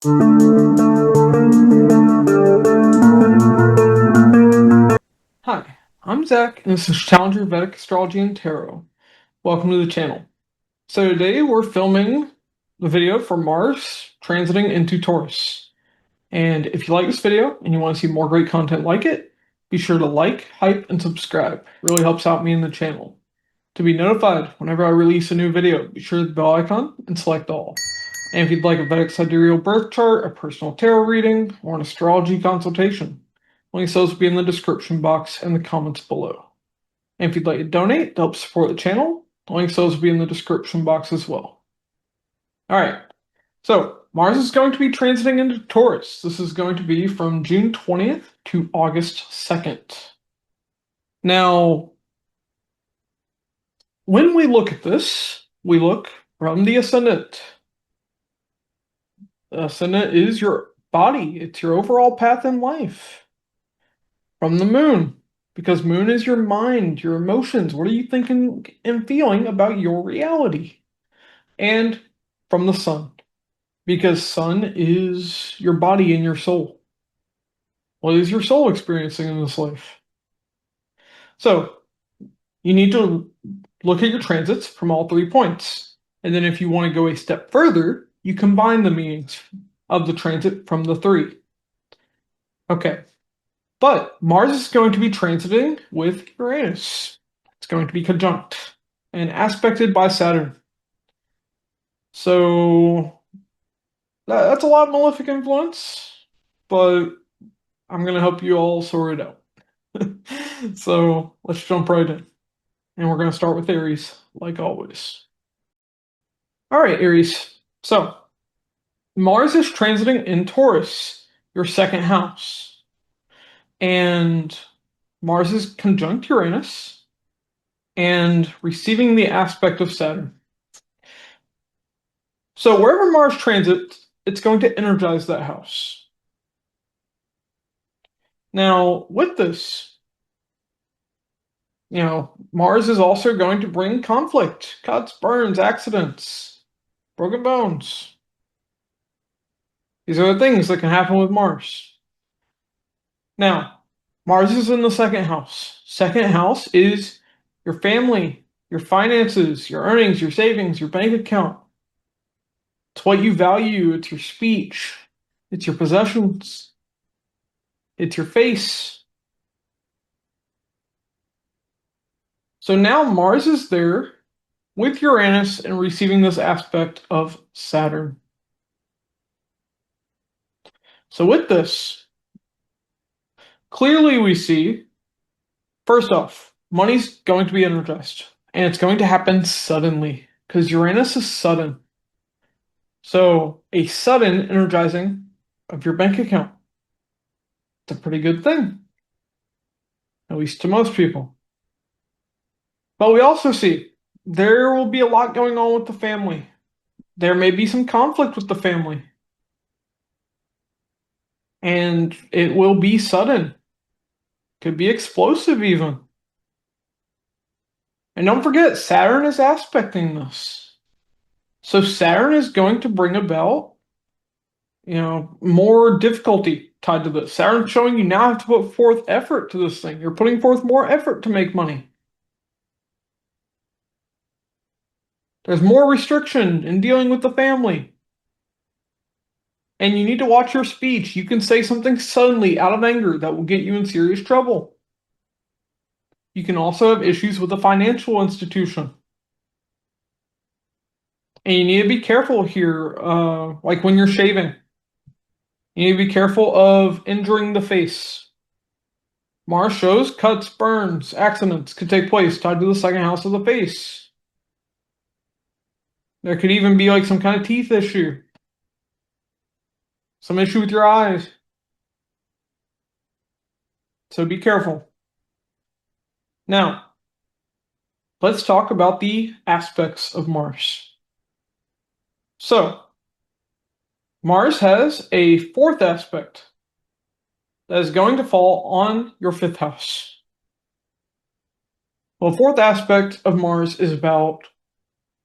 Hi, I'm Zach, and this is Challenger Vedic Astrology and Tarot. Welcome to the channel. So today we're filming the video for Mars transiting into Taurus. And if you like this video and you want to see more great content like it, be sure to like, hype, and subscribe. It really helps out me and the channel. To be notified whenever I release a new video, be sure to hit the bell icon and select all. And if you'd like a Vedic Sidereal birth chart, a personal tarot reading, or an astrology consultation, links to those will be in the description box and the comments below. And if you'd like to donate to help support the channel, links to those will be in the description box as well. All right, so Mars is going to be transiting into Taurus. This is going to be from June 20th to August 2nd. Now, when we look at this, we look from the ascendant. The ascendant is your body, it's your overall path in life. From the moon, because moon is your mind, your emotions. What are you thinking and feeling about your reality? And from the sun, because sun is your body and your soul. What is your soul experiencing in this life? So you need to look at your transits from all 3 points. And then if you want to go a step further, you combine the meanings of the transit from the 3. Okay. But Mars is going to be transiting with Uranus. It's going to be conjunct and aspected by Saturn. So that's a lot of malefic influence, but I'm going to help you all sort it out. So let's jump right in. And we're going to start with Aries, like always. All right, Aries. So Mars is transiting in Taurus, your second house. And Mars is conjunct Uranus and receiving the aspect of Saturn. So wherever Mars transits, it's going to energize that house. Now, with this, Mars is also going to bring conflict, cuts, burns, accidents, broken bones. These are the things that can happen with Mars. Now, Mars is in the second house. Second house is your family, your finances, your earnings, your savings, your bank account. It's what you value. It's your speech. It's your possessions. It's your face. So now Mars is there with Uranus and receiving this aspect of Saturn. So with this, clearly we see, first off, money's going to be energized. And it's going to happen suddenly because Uranus is sudden. So a sudden energizing of your bank account. It's a pretty good thing, at least to most people. But we also see there will be a lot going on with the family. There may be some conflict with the family. And it will be sudden. Could be explosive even. And don't forget, Saturn is aspecting this. So Saturn is going to bring about, more difficulty tied to this. Saturn's showing you now have to put forth effort to this thing. You're putting forth more effort to make money. There's more restriction in dealing with the family. And you need to watch your speech. You can say something suddenly out of anger that will get you in serious trouble. You can also have issues with a financial institution. And you need to be careful here, like when you're shaving. You need to be careful of injuring the face. Mars shows cuts, burns, accidents could take place tied to the second house of the face. There could even be like some kind of teeth issue. Some issue with your eyes. So be careful. Now, let's talk about the aspects of Mars. So, Mars has a fourth aspect that is going to fall on your fifth house. Well, the fourth aspect of Mars is about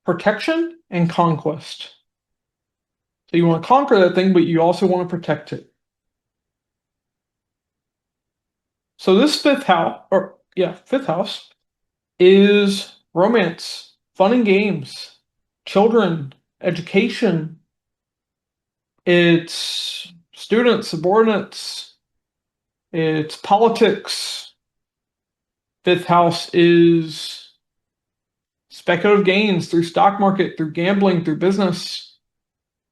protection and conquest. So you want to conquer that thing, but you also want to protect it. So this fifth house is romance, fun and games, children, education. It's students, subordinates. It's politics. Fifth house is speculative gains through stock market, through gambling, through business.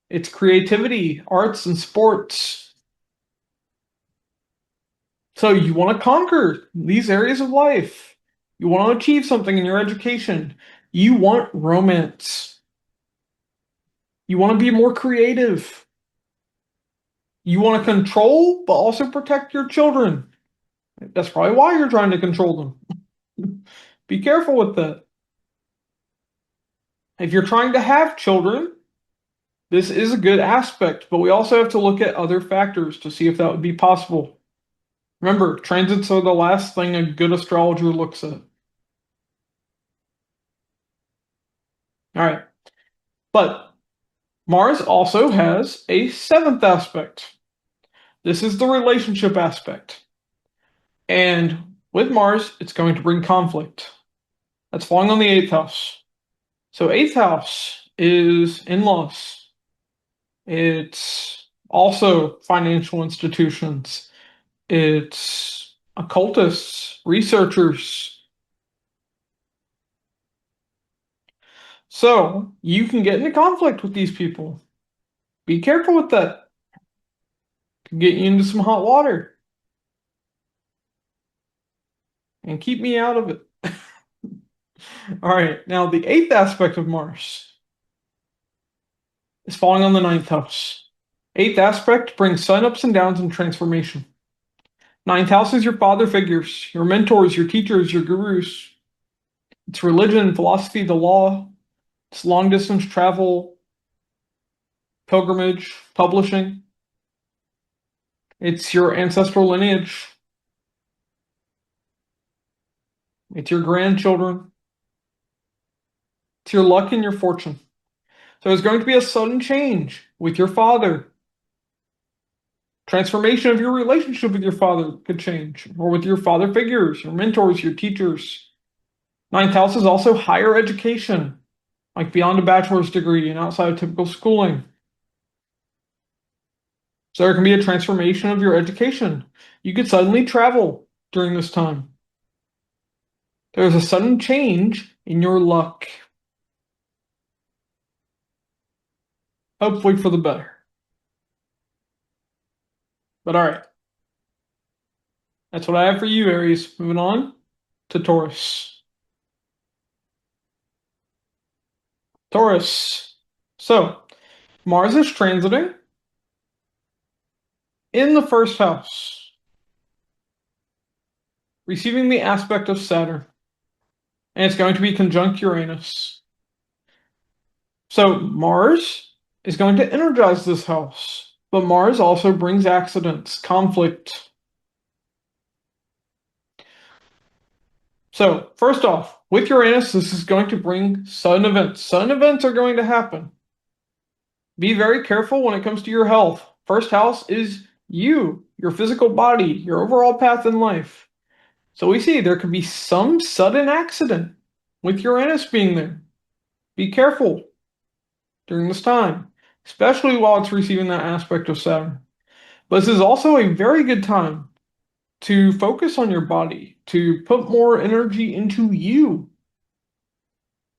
It's creativity, arts, and sports. So you want to conquer these areas of life. You want to achieve something in your education. You want romance. You want to be more creative. You want to control, but also protect your children. That's probably why you're trying to control them. Be careful with that. If you're trying to have children, this is a good aspect, but we also have to look at other factors to see if that would be possible. Remember, transits are the last thing a good astrologer looks at. All right. But Mars also has a seventh aspect. This is the relationship aspect. And with Mars, it's going to bring conflict. That's falling on the eighth house. So eighth house is in-laws. It's also financial institutions. It's occultists, researchers. So you can get into conflict with these people. Be careful with that. Can get you into some hot water. And keep me out of it. All right, now the eighth aspect of Mars is falling on the ninth house. Eighth aspect brings sun ups and downs and transformation. Ninth house is your father figures, your mentors, your teachers, your gurus. It's religion, philosophy, the law. It's long distance travel, pilgrimage, publishing. It's your ancestral lineage. It's your grandchildren. It's your luck and your fortune. So there's going to be a sudden change with your father. Transformation of your relationship with your father could change, or with your father figures, your mentors, your teachers. Ninth house is also higher education, like beyond a bachelor's degree and outside of typical schooling. So there can be a transformation of your education. You could suddenly travel during this time. There's a sudden change in your luck. Hopefully for the better. But all right. That's what I have for you, Aries. Moving on to Taurus. Taurus. So, Mars is transiting in the first house, receiving the aspect of Saturn. And it's going to be conjunct Uranus. So, Mars is going to energize this house. But Mars also brings accidents, conflict. So, first off, with Uranus, this is going to bring sudden events. Sudden events are going to happen. Be very careful when it comes to your health. First house is you, your physical body, your overall path in life. So we see there could be some sudden accident with Uranus being there. Be careful during this time, especially while it's receiving that aspect of Saturn. But this is also a very good time to focus on your body, to put more energy into you.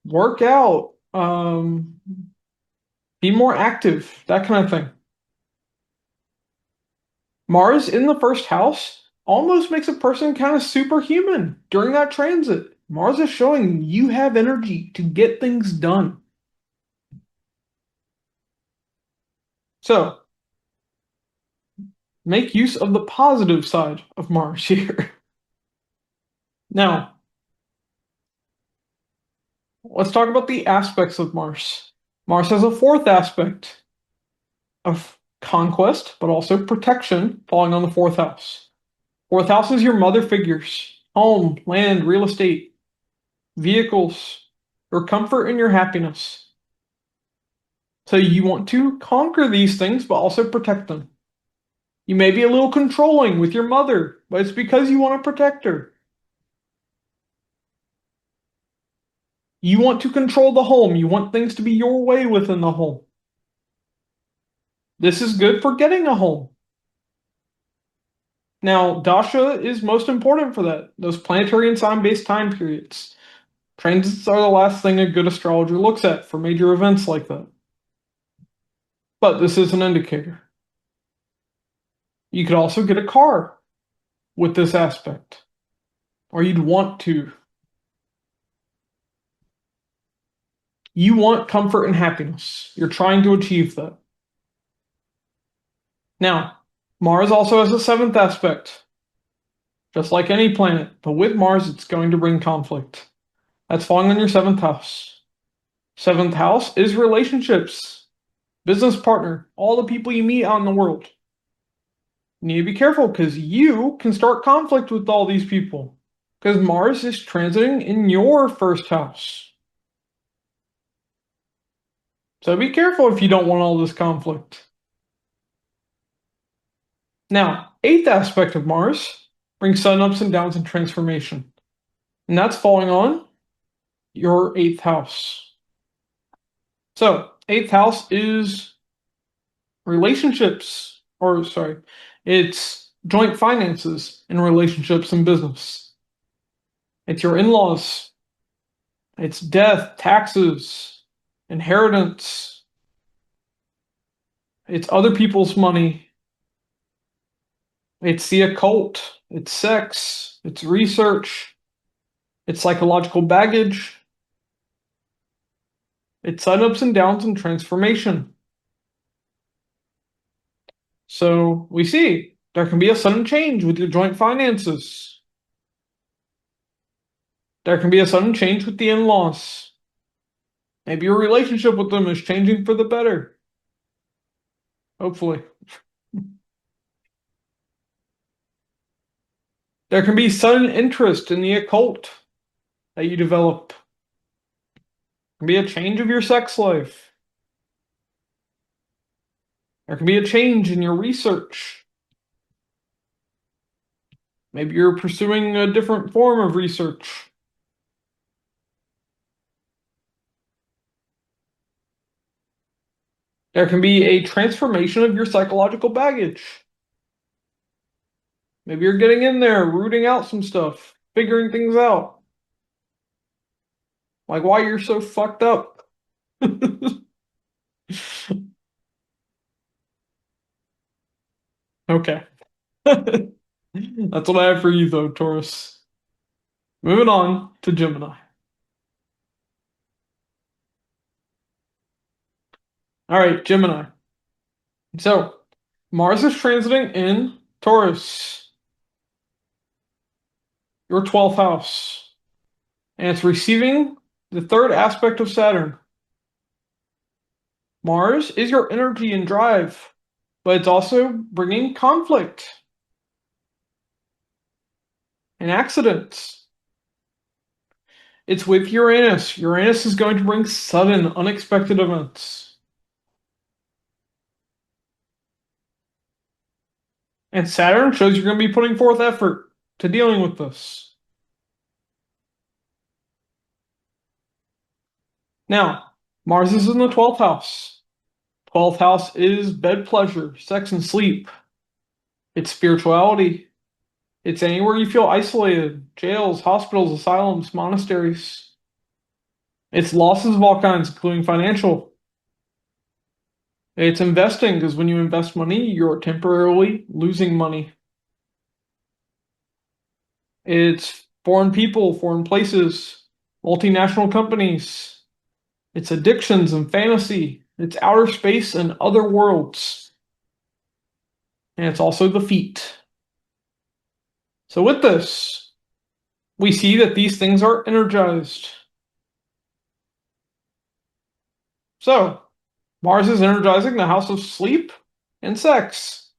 Work out, be more active, that kind of thing. Mars in the first house almost makes a person kind of superhuman during that transit. Mars is showing you have energy to get things done. So, make use of the positive side of Mars here. Now, let's talk about the aspects of Mars. Mars has a fourth aspect of conquest, but also protection, falling on the fourth house. Fourth house is your mother figures, home, land, real estate, vehicles, your comfort and your happiness. So you want to conquer these things, but also protect them. You may be a little controlling with your mother, but it's because you want to protect her. You want to control the home. You want things to be your way within the home. This is good for getting a home. Now, Dasha is most important for that, those planetary and sign-based time periods. Transits are the last thing a good astrologer looks at for major events like that. But this is an indicator. You could also get a car with this aspect, or you'd want to. You want comfort and happiness. You're trying to achieve that. Now, Mars also has a seventh aspect, just like any planet, but with Mars, it's going to bring conflict. That's falling on your seventh house. Seventh house is relationships, business partner, all the people you meet out in the world. You need to be careful because you can start conflict with all these people because Mars is transiting in your first house. So be careful if you don't want all this conflict. Now, eighth aspect of Mars brings sudden ups and downs and transformation. And that's falling on your eighth house. So, eighth house is relationships, or sorry, it's joint finances in relationships and business. It's your in-laws. It's death, taxes, inheritance. It's other people's money. It's the occult. It's sex. It's research. It's psychological baggage. It's sudden ups and downs and transformation. So we see there can be a sudden change with your joint finances. There can be a sudden change with the in-laws. Maybe your relationship with them is changing for the better. Hopefully. There can be sudden interest in the occult that you develop. There can be a change of your sex life. There can be a change in your research. Maybe you're pursuing a different form of research. There can be a transformation of your psychological baggage. Maybe you're getting in there, rooting out some stuff, figuring things out. Like why you're so fucked up. Okay. That's what I have for you, though, Taurus. Moving on to Gemini. All right, Gemini. So, Mars is transiting in Taurus, your 12th house, and it's receiving the third aspect of Saturn. Mars is your energy and drive, but it's also bringing conflict and accidents. It's with Uranus. Uranus is going to bring sudden, unexpected events. And Saturn shows you're going to be putting forth effort to dealing with this. Now, Mars is in the 12th house. 12th house is bed pleasure, sex and sleep. It's spirituality. It's anywhere you feel isolated, jails, hospitals, asylums, monasteries. It's losses of all kinds, including financial. It's investing, because when you invest money, you're temporarily losing money. It's foreign people, foreign places, multinational companies. It's addictions and fantasy. It's outer space and other worlds. And it's also the feet. So with this, we see that these things are energized. So, Mars is energizing the house of sleep and sex.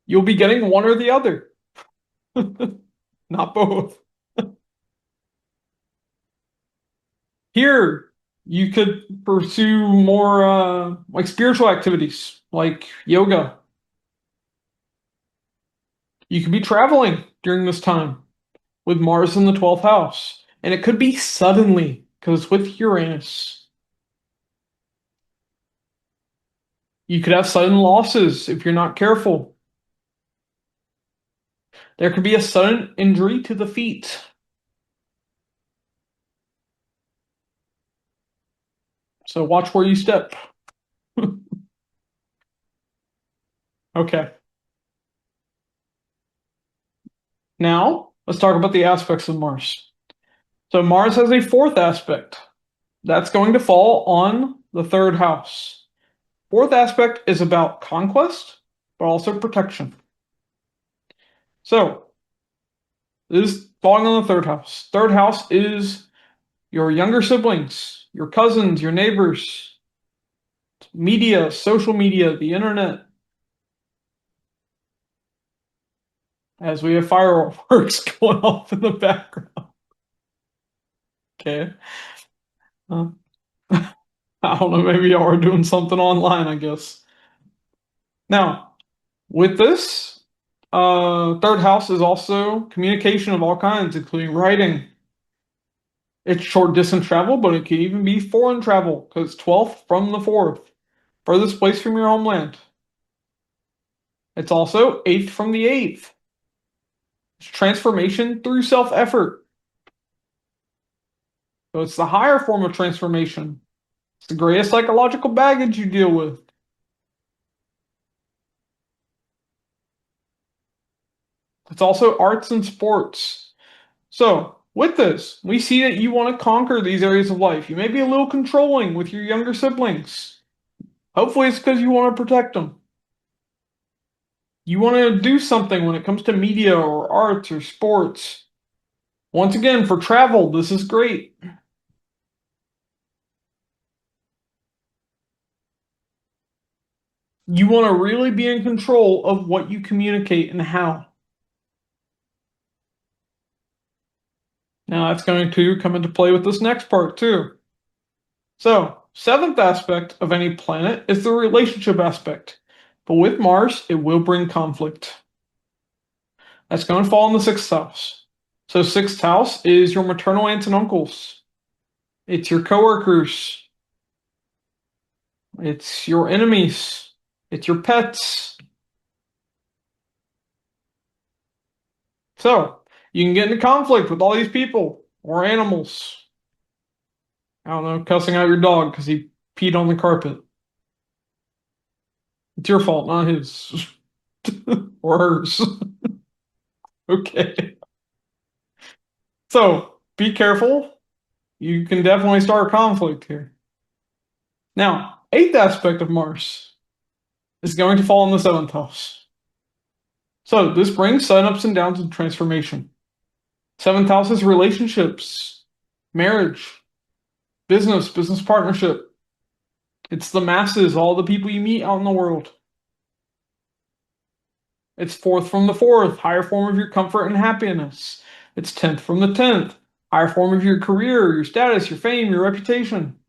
You'll be getting one or the other. Not both. Here, You could pursue more like spiritual activities, like yoga. You could be traveling during this time with Mars in the 12th house. And it could be suddenly, because it's with Uranus. You could have sudden losses if you're not careful. There could be a sudden injury to the feet. So watch where you step. Okay. Now, let's talk about the aspects of Mars. So Mars has a fourth aspect. That's going to fall on the third house. Fourth aspect is about conquest, but also protection. So, this is falling on the third house. Third house is your younger siblings, your cousins, your neighbors, media, social media, the internet, as we have fireworks going off in the background. Okay. Uh, I don't know, maybe y'all are doing something online, I guess. Now, with this, third house is also communication of all kinds, including writing. It's short distance travel, but it can even be foreign travel because 12th from the 4th, furthest place from your homeland. It's also 8th from the 8th. It's transformation through self effort. So it's the higher form of transformation. It's the greatest psychological baggage you deal with. It's also arts and sports. So, with this, we see that you want to conquer these areas of life. You may be a little controlling with your younger siblings. Hopefully, it's because you want to protect them. You want to do something when it comes to media or arts or sports. Once again, for travel, this is great. You want to really be in control of what you communicate and how. Now, that's going to come into play with this next part, too. So, seventh aspect of any planet is the relationship aspect. But with Mars, it will bring conflict. That's going to fall in the sixth house. So, sixth house is your maternal aunts and uncles. It's your coworkers. It's your enemies. It's your pets. So, you can get into conflict with all these people or animals. I don't know, cussing out your dog because he peed on the carpet. It's your fault, not his. Or hers. Okay. So, be careful. You can definitely start a conflict here. Now, eighth aspect of Mars is going to fall in the seventh house. So, this brings sudden ups and downs and transformation. Seventh house is relationships, marriage, business partnership. It's the masses, all the people you meet out in the world. It's fourth from the fourth, higher form of your comfort and happiness. It's 10th from the 10th, higher form of your career, your status, your fame, your reputation.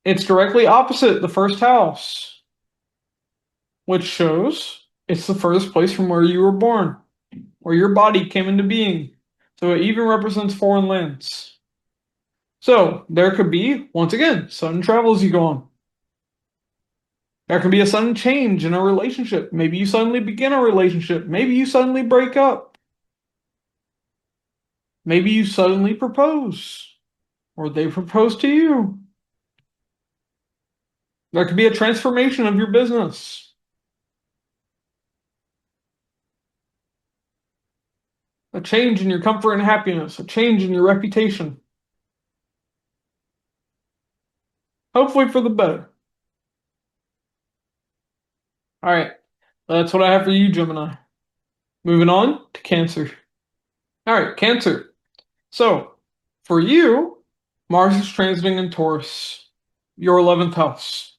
It's directly opposite the first house, which shows it's the furthest place from where you were born, where your body came into being. So it even represents foreign lands. So there could be, once again, sudden travel as you go on. There can be a sudden change in a relationship. Maybe you suddenly begin a relationship. Maybe you suddenly break up. Maybe you suddenly propose, or they propose to you. There could be a transformation of your business. A change in your comfort and happiness, a change in your reputation. Hopefully for the better. All right, that's what I have for you, Gemini. Moving on to Cancer. All right, Cancer. So, for you, Mars is transiting in Taurus, your 11th house.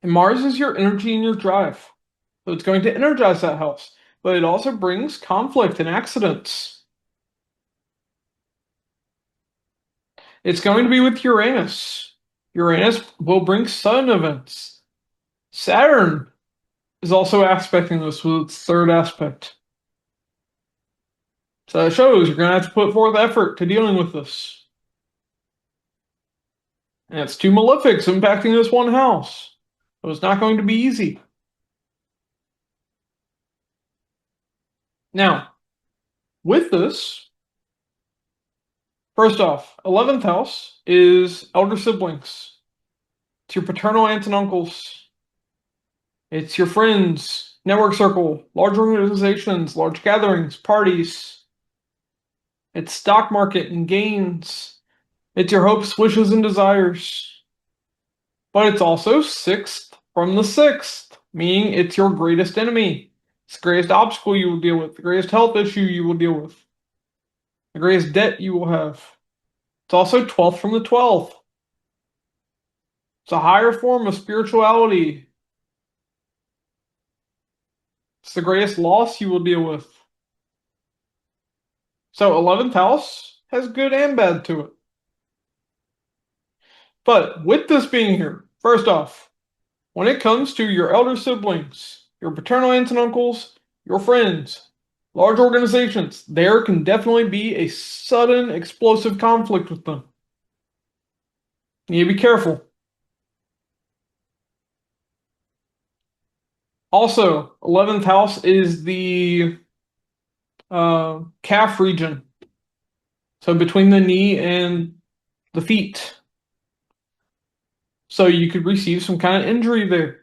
And Mars is your energy and your drive. So it's going to energize that house. But it also brings conflict and accidents. It's going to be with Uranus. Uranus will bring sudden events. Saturn is also aspecting this with its third aspect. So that shows you're going to have to put forth effort to dealing with this. And it's two malefics impacting this one house. So it's not going to be easy. Now, with this, first off, 11th house is elder siblings. It's your paternal aunts and uncles. It's your friends, network circle, large organizations, large gatherings, parties. It's stock market and gains. It's your hopes, wishes, and desires. But it's also sixth from the sixth, meaning it's your greatest enemy. It's the greatest obstacle you will deal with, the greatest health issue you will deal with, the greatest debt you will have. It's also 12th from the 12th. It's a higher form of spirituality. It's the greatest loss you will deal with. So 11th house has good and bad to it. But with this being here, first off, when it comes to your elder siblings, your paternal aunts and uncles, your friends, large organizations, there can definitely be a sudden explosive conflict with them. You need to be careful. Also, 11th house is the calf region. So between the knee and the feet. So you could receive some kind of injury there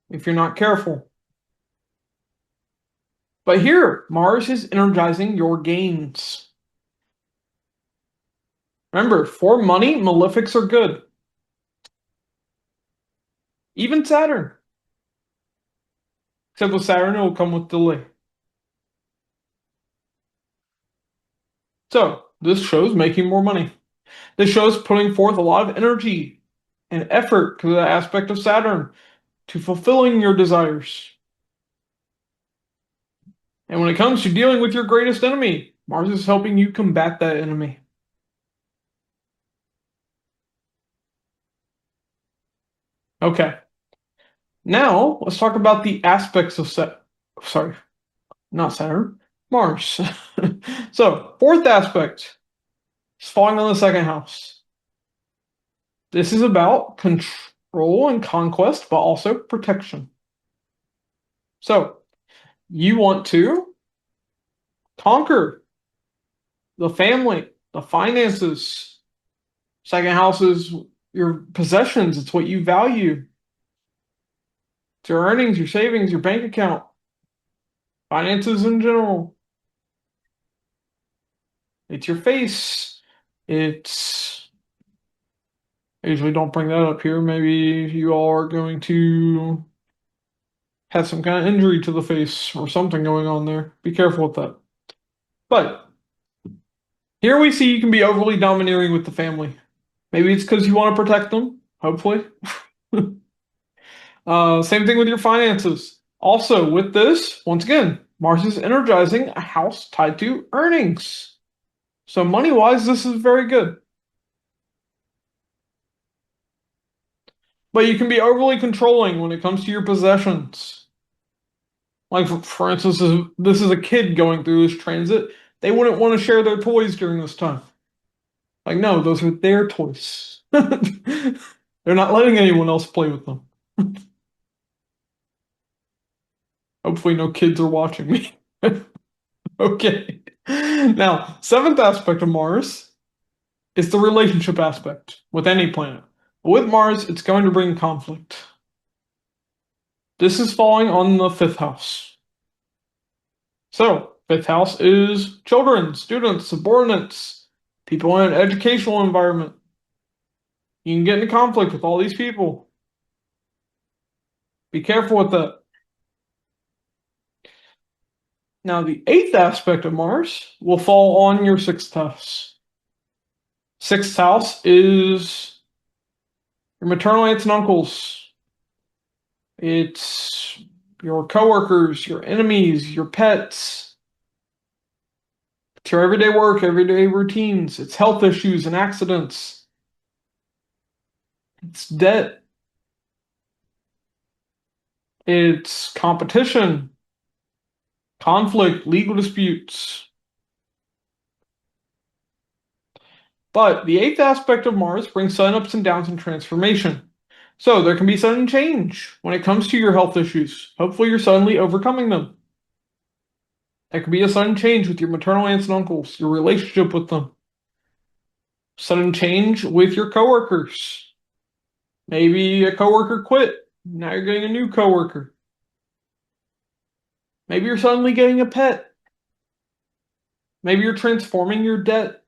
if you're not careful. But here, Mars is energizing your gains. Remember, for money, malefics are good. Even Saturn. Except with Saturn, it will come with delay. So, this shows making more money. This shows putting forth a lot of energy and effort to the aspect of Saturn to fulfilling your desires. And when it comes to dealing with your greatest enemy, Mars is helping you combat that enemy. Okay. Now, let's talk about the aspects of sorry, not Saturn, Mars. So, fourth aspect is falling on the second house. This is about control and conquest, but also protection. So, you want to conquer the family, the finances. Second house is your possessions, it's what you value. It's your earnings, your savings, your bank account, finances in general. It's your face. I usually don't bring that up here. Maybe you all are going to have some kind of injury to the face or something going on there. Be careful with that. But here we see you can be overly domineering with the family. Maybe it's because you want to protect them, hopefully. Same thing with your finances. Also, with this, once again, Mars is energizing a house tied to earnings. So money-wise, this is very good. But you can be overly controlling when it comes to your possessions. Like, for instance, if this is a kid going through this transit, they wouldn't want to share their toys during this time. Like, no, those are their toys. They're not letting anyone else play with them. Hopefully no kids are watching me. Okay. Now, seventh aspect of Mars is the relationship aspect with any planet. With Mars, it's going to bring conflict. This is falling on the fifth house. So, fifth house is children, students, subordinates, people in an educational environment. You can get into conflict with all these people. Be careful with that. Now, the eighth aspect of Mars will fall on your sixth house. Sixth house is your maternal aunts and uncles. It's your coworkers, your enemies, your pets. It's your everyday work, everyday routines. It's health issues and accidents. It's debt. It's competition, conflict, legal disputes. But the eighth aspect of Mars brings sudden ups and downs and transformation. So there can be sudden change when it comes to your health issues. Hopefully you're suddenly overcoming them. There can be a sudden change with your maternal aunts and uncles, your relationship with them. Sudden change with your coworkers. Maybe a coworker quit. Now you're getting a new coworker. Maybe you're suddenly getting a pet. Maybe you're transforming your debt.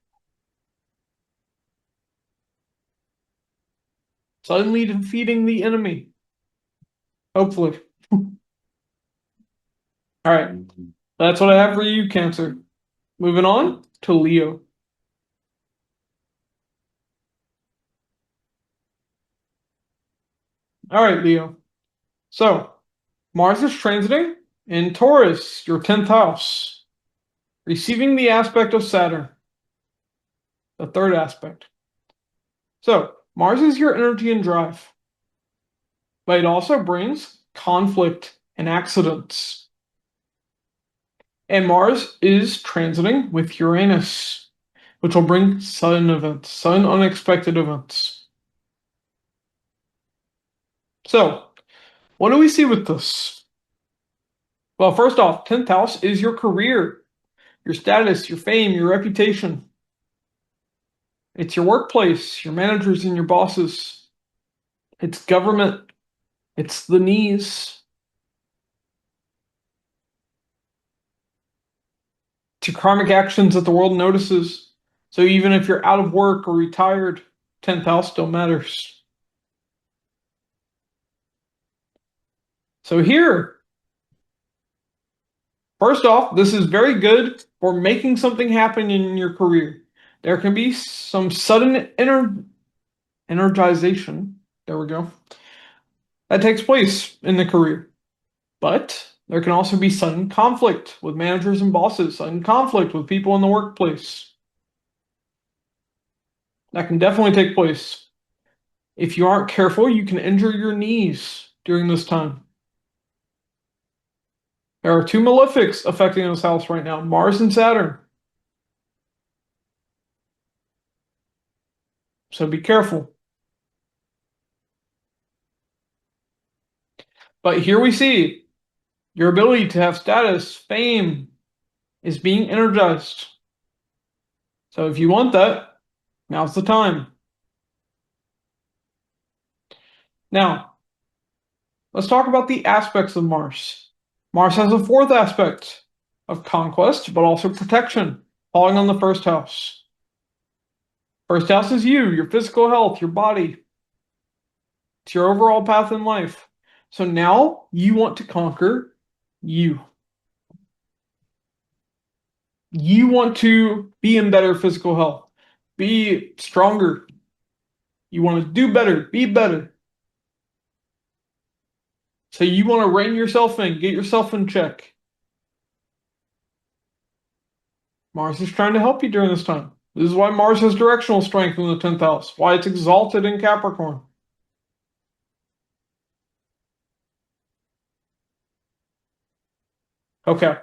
Suddenly defeating the enemy. Hopefully. All right. That's what I have for you, Cancer. Moving on to Leo. All right, Leo. So, Mars is transiting in Taurus, your 10th house, receiving the aspect of Saturn, the third aspect. So, Mars is your energy and drive, but it also brings conflict and accidents. And Mars is transiting with Uranus, which will bring sudden events, sudden unexpected events. So, what do we see with this? Well, first off, 10th house is your career, your status, your fame, your reputation. It's your workplace, your managers and your bosses. It's government. It's the knees. It's your karmic actions that the world notices. So even if you're out of work or retired, 10th house still matters. So here, first off, this is very good for making something happen in your career. There can be some sudden energization. There we go. That takes place in the career. But there can also be sudden conflict with managers and bosses, sudden conflict with people in the workplace. That can definitely take place. If you aren't careful, you can injure your knees during this time. There are two malefics affecting this house right now, Mars and Saturn. So be careful. But here we see your ability to have status, fame, is being energized. So if you want that, now's the time. Now, let's talk about the aspects of Mars. Mars has a fourth aspect of conquest, but also protection, falling on the first house. First house is you, your physical health, your body. It's your overall path in life. So now you want to conquer you. You want to be in better physical health, be stronger. You want to do better, be better. So you want to rein yourself in, get yourself in check. Mars is trying to help you during this time. This is why Mars has directional strength in the 10th house, why it's exalted in Capricorn. Okay.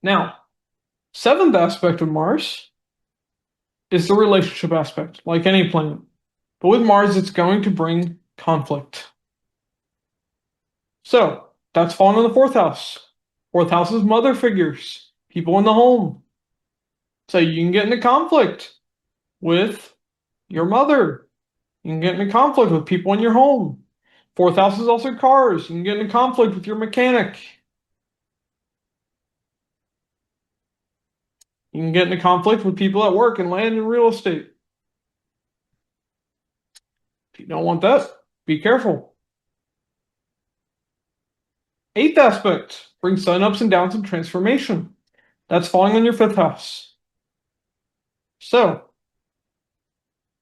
Now, seventh aspect of Mars is the relationship aspect, like any planet. But with Mars, it's going to bring conflict. So, that's falling in the fourth house. Fourth house is mother figures, people in the home. So you can get into conflict with your mother. You can get into conflict with people in your home. Fourth house is also cars. You can get into conflict with your mechanic. You can get into conflict with people at work and land and real estate. If you don't want that, be careful. Eighth aspect brings sudden ups and downs and transformation. That's falling on your fifth house. So,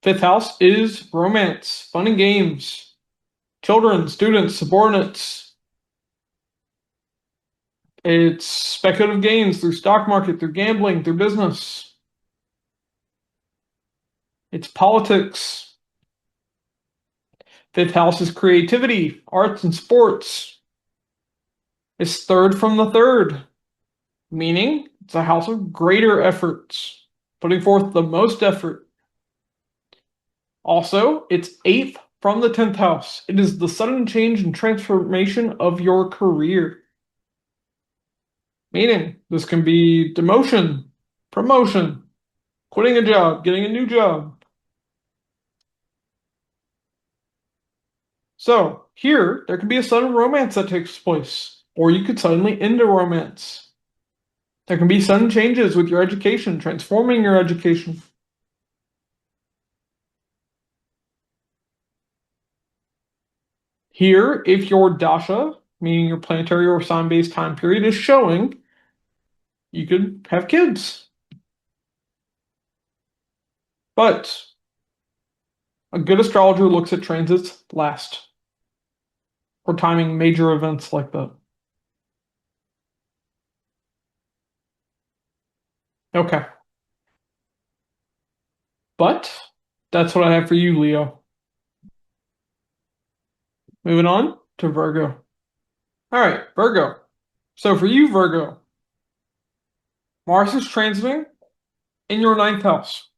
fifth house is romance, fun and games, children, students, subordinates. It's speculative gains through stock market, through gambling, through business. It's politics. Fifth house is creativity, arts, and sports. It's third from the third, meaning it's a house of greater efforts, putting forth the most effort. Also, it's eighth from the 10th house. It is the sudden change and transformation of your career. Meaning, this can be demotion, promotion, quitting a job, getting a new job. So, here, there could be a sudden romance that takes place, or you could suddenly end a romance. There can be sudden changes with your education, transforming your education. Here, if your dasha, meaning your planetary or sign-based time period, is showing, you could have kids. But a good astrologer looks at transits last for timing major events like that. Okay. But that's what I have for you, Leo. Moving on to Virgo. All right, Virgo. So for you, Virgo, Mars is transiting in your ninth house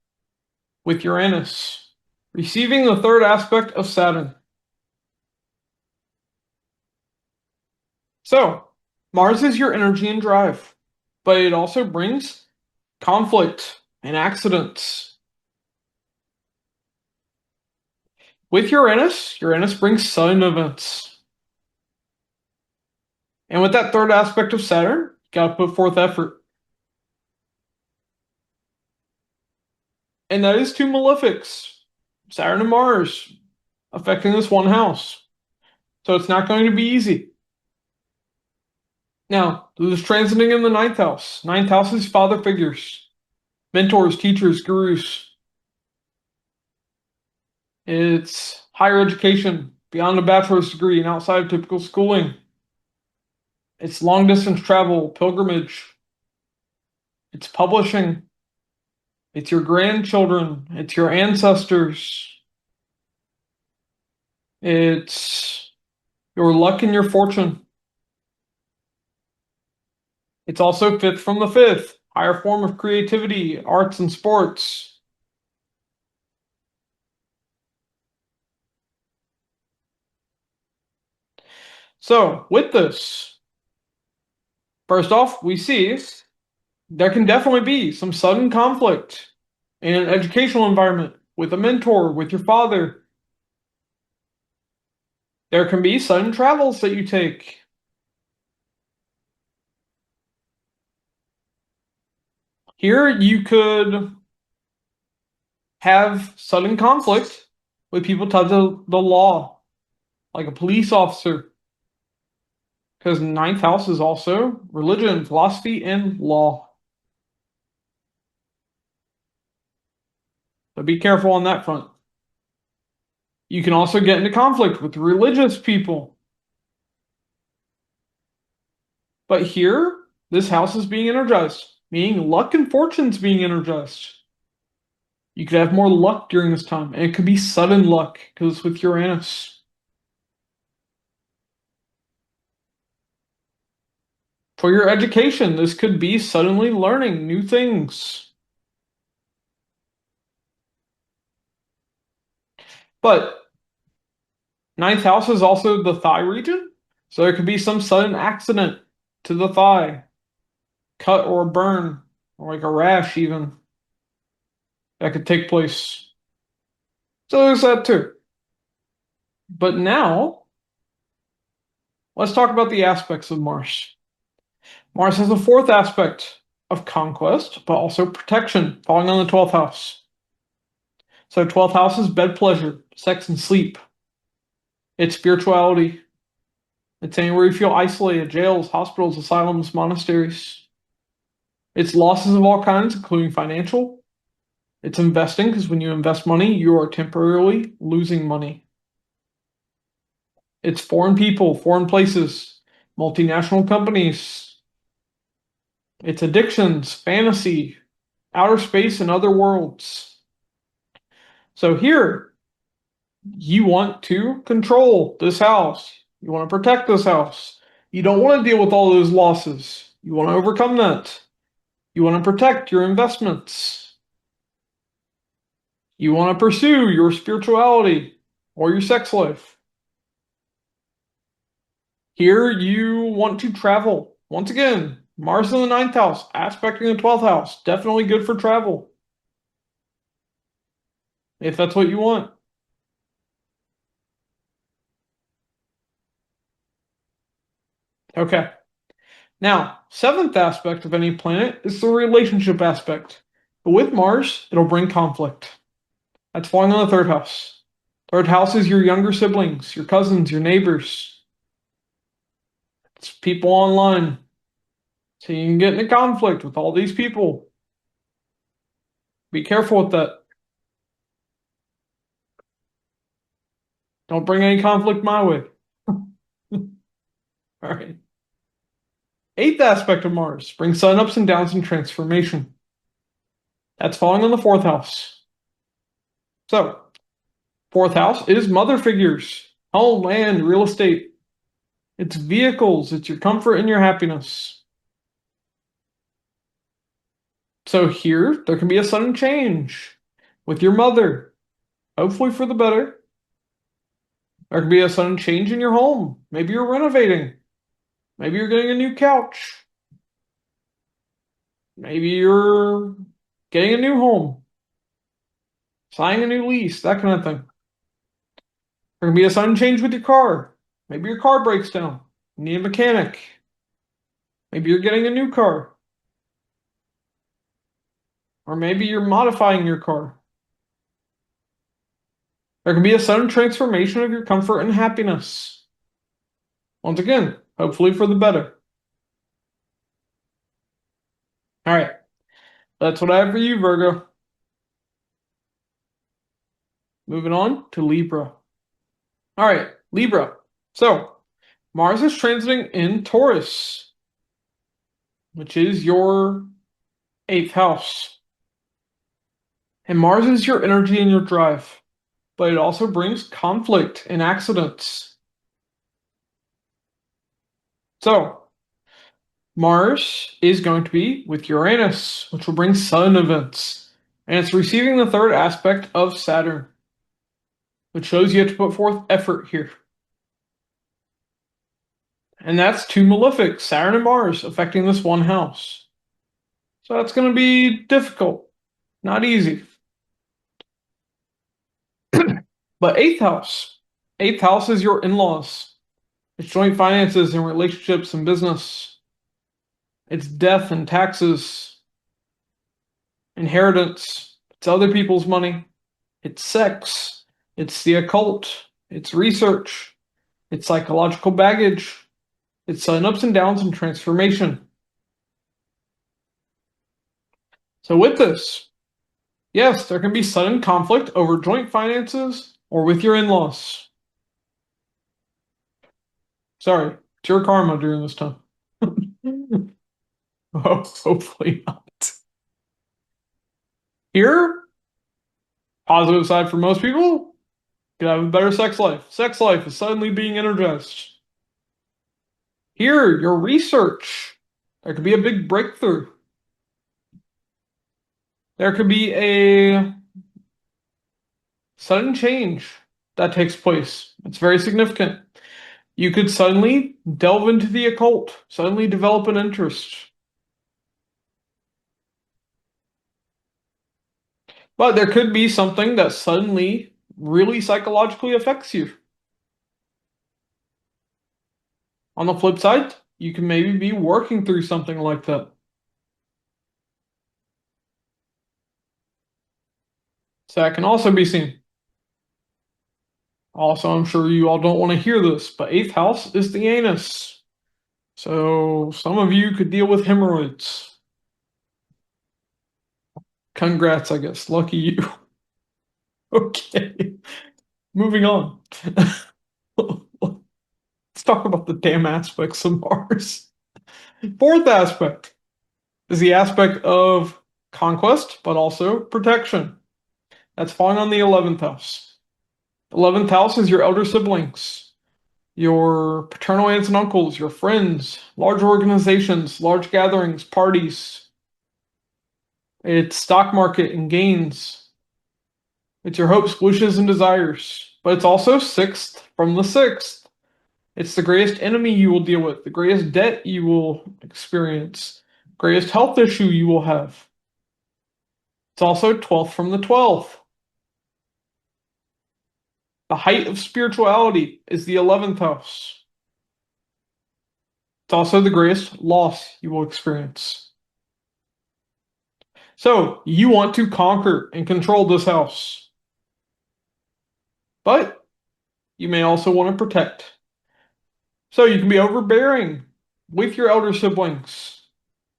with Uranus, receiving the third aspect of Saturn. So Mars is your energy and drive, but it also brings conflict and accidents. With Uranus, Uranus brings sudden events. And with that third aspect of Saturn, you gotta put forth effort. And that is two malefics, Saturn and Mars, affecting this one house. So it's not going to be easy. Now, this is transiting in the ninth house. Ninth house is father figures, mentors, teachers, gurus. It's higher education, beyond a bachelor's degree and outside of typical schooling. It's long distance travel, pilgrimage. It's publishing. It's your grandchildren. It's your ancestors. It's your luck and your fortune. It's also fifth from the fifth, higher form of creativity, arts and sports. So with this, first off, we see there can definitely be some sudden conflict in an educational environment with a mentor, with your father. There can be sudden travels that you take. Here you could have sudden conflict with people tied to the law, like a police officer. Because ninth house is also religion, philosophy, and law. So be careful on that front. You can also get into conflict with religious people. But here, this house is being energized, meaning luck and fortune's being energized. You could have more luck during this time, and it could be sudden luck because it's with Uranus. For your education, this could be suddenly learning new things. But ninth house is also the thigh region, so there could be some sudden accident to the thigh, cut or burn, or like a rash even, that could take place. So there's that too. But now, let's talk about the aspects of Mars. Mars has a fourth aspect of conquest, but also protection, falling on the 12th house. So 12th house is bed pleasure, sex and sleep. It's spirituality. It's anywhere you feel isolated, jails, hospitals, asylums, monasteries. It's losses of all kinds, including financial. It's investing, because when you invest money, you are temporarily losing money. It's foreign people, foreign places, multinational companies. It's addictions, fantasy, outer space, and other worlds. So here, you want to control this house. You want to protect this house. You don't want to deal with all those losses. You want to overcome that. You want to protect your investments. You want to pursue your spirituality or your sex life. Here, you want to travel. Once again, Mars in the ninth house, aspecting the 12th house. Definitely good for travel. If that's what you want. Okay. Now, seventh aspect of any planet is the relationship aspect. But with Mars, it'll bring conflict. That's falling on the third house. Third house is your younger siblings, your cousins, your neighbors. It's people online. So you can get into conflict with all these people. Be careful with that. Don't bring any conflict my way. All right. Eighth aspect of Mars brings sudden ups and downs and transformation. That's falling on the fourth house. So, fourth house is mother figures, home, land, real estate. It's vehicles, it's your comfort and your happiness. So here, there can be a sudden change with your mother, hopefully for the better. There could be a sudden change in your home. Maybe you're renovating. Maybe you're getting a new couch. Maybe you're getting a new home, signing a new lease, that kind of thing. There can be a sudden change with your car. Maybe your car breaks down. You need a mechanic. Maybe you're getting a new car. Or maybe you're modifying your car. There can be a sudden transformation of your comfort and happiness. Once again, hopefully for the better. All right. That's what I have for you, Virgo. Moving on to Libra. All right, Libra. So, Mars is transiting in Taurus, which is your eighth house. And Mars is your energy and your drive, but it also brings conflict and accidents. So, Mars is going to be with Uranus, which will bring sudden events. And it's receiving the third aspect of Saturn, which shows you have to put forth effort here. And that's two malefics, Saturn and Mars, affecting this one house. So that's going to be difficult, not easy. But eighth house is your in-laws. It's joint finances and relationships and business. It's death and taxes, inheritance. It's other people's money. It's sex. It's the occult. It's research. It's psychological baggage. It's sudden ups and downs and transformation. So with this, yes, there can be sudden conflict over joint finances or with your in-laws. Sorry, it's your karma during this time. Oh, hopefully not. Here, positive side for most people, could have a better sex life. Sex life is suddenly being energized. Here, your research, there could be a big breakthrough. There could be a sudden change that takes place. It's very significant. You could suddenly delve into the occult, suddenly develop an interest. But there could be something that suddenly really psychologically affects you. On the flip side, you can maybe be working through something like that. So that can also be seen. Also, I'm sure you all don't want to hear this, but eighth house is the anus. So some of you could deal with hemorrhoids. Congrats, I guess. Lucky you. Okay. Moving on. Let's talk about the damn aspects of Mars. Fourth aspect. is the aspect of conquest, but also protection. That's falling on the 11th house. 11th house is your elder siblings, your paternal aunts and uncles, your friends, large organizations, large gatherings, parties. It's stock market and gains. It's your hopes, wishes, and desires. But it's also 6th from the 6th. It's the greatest enemy you will deal with, the greatest debt you will experience, greatest health issue you will have. It's also 12th from the 12th. The height of spirituality is the 11th house. It's also the greatest loss you will experience. So, you want to conquer and control this house. But you may also want to protect. So, you can be overbearing with your elder siblings.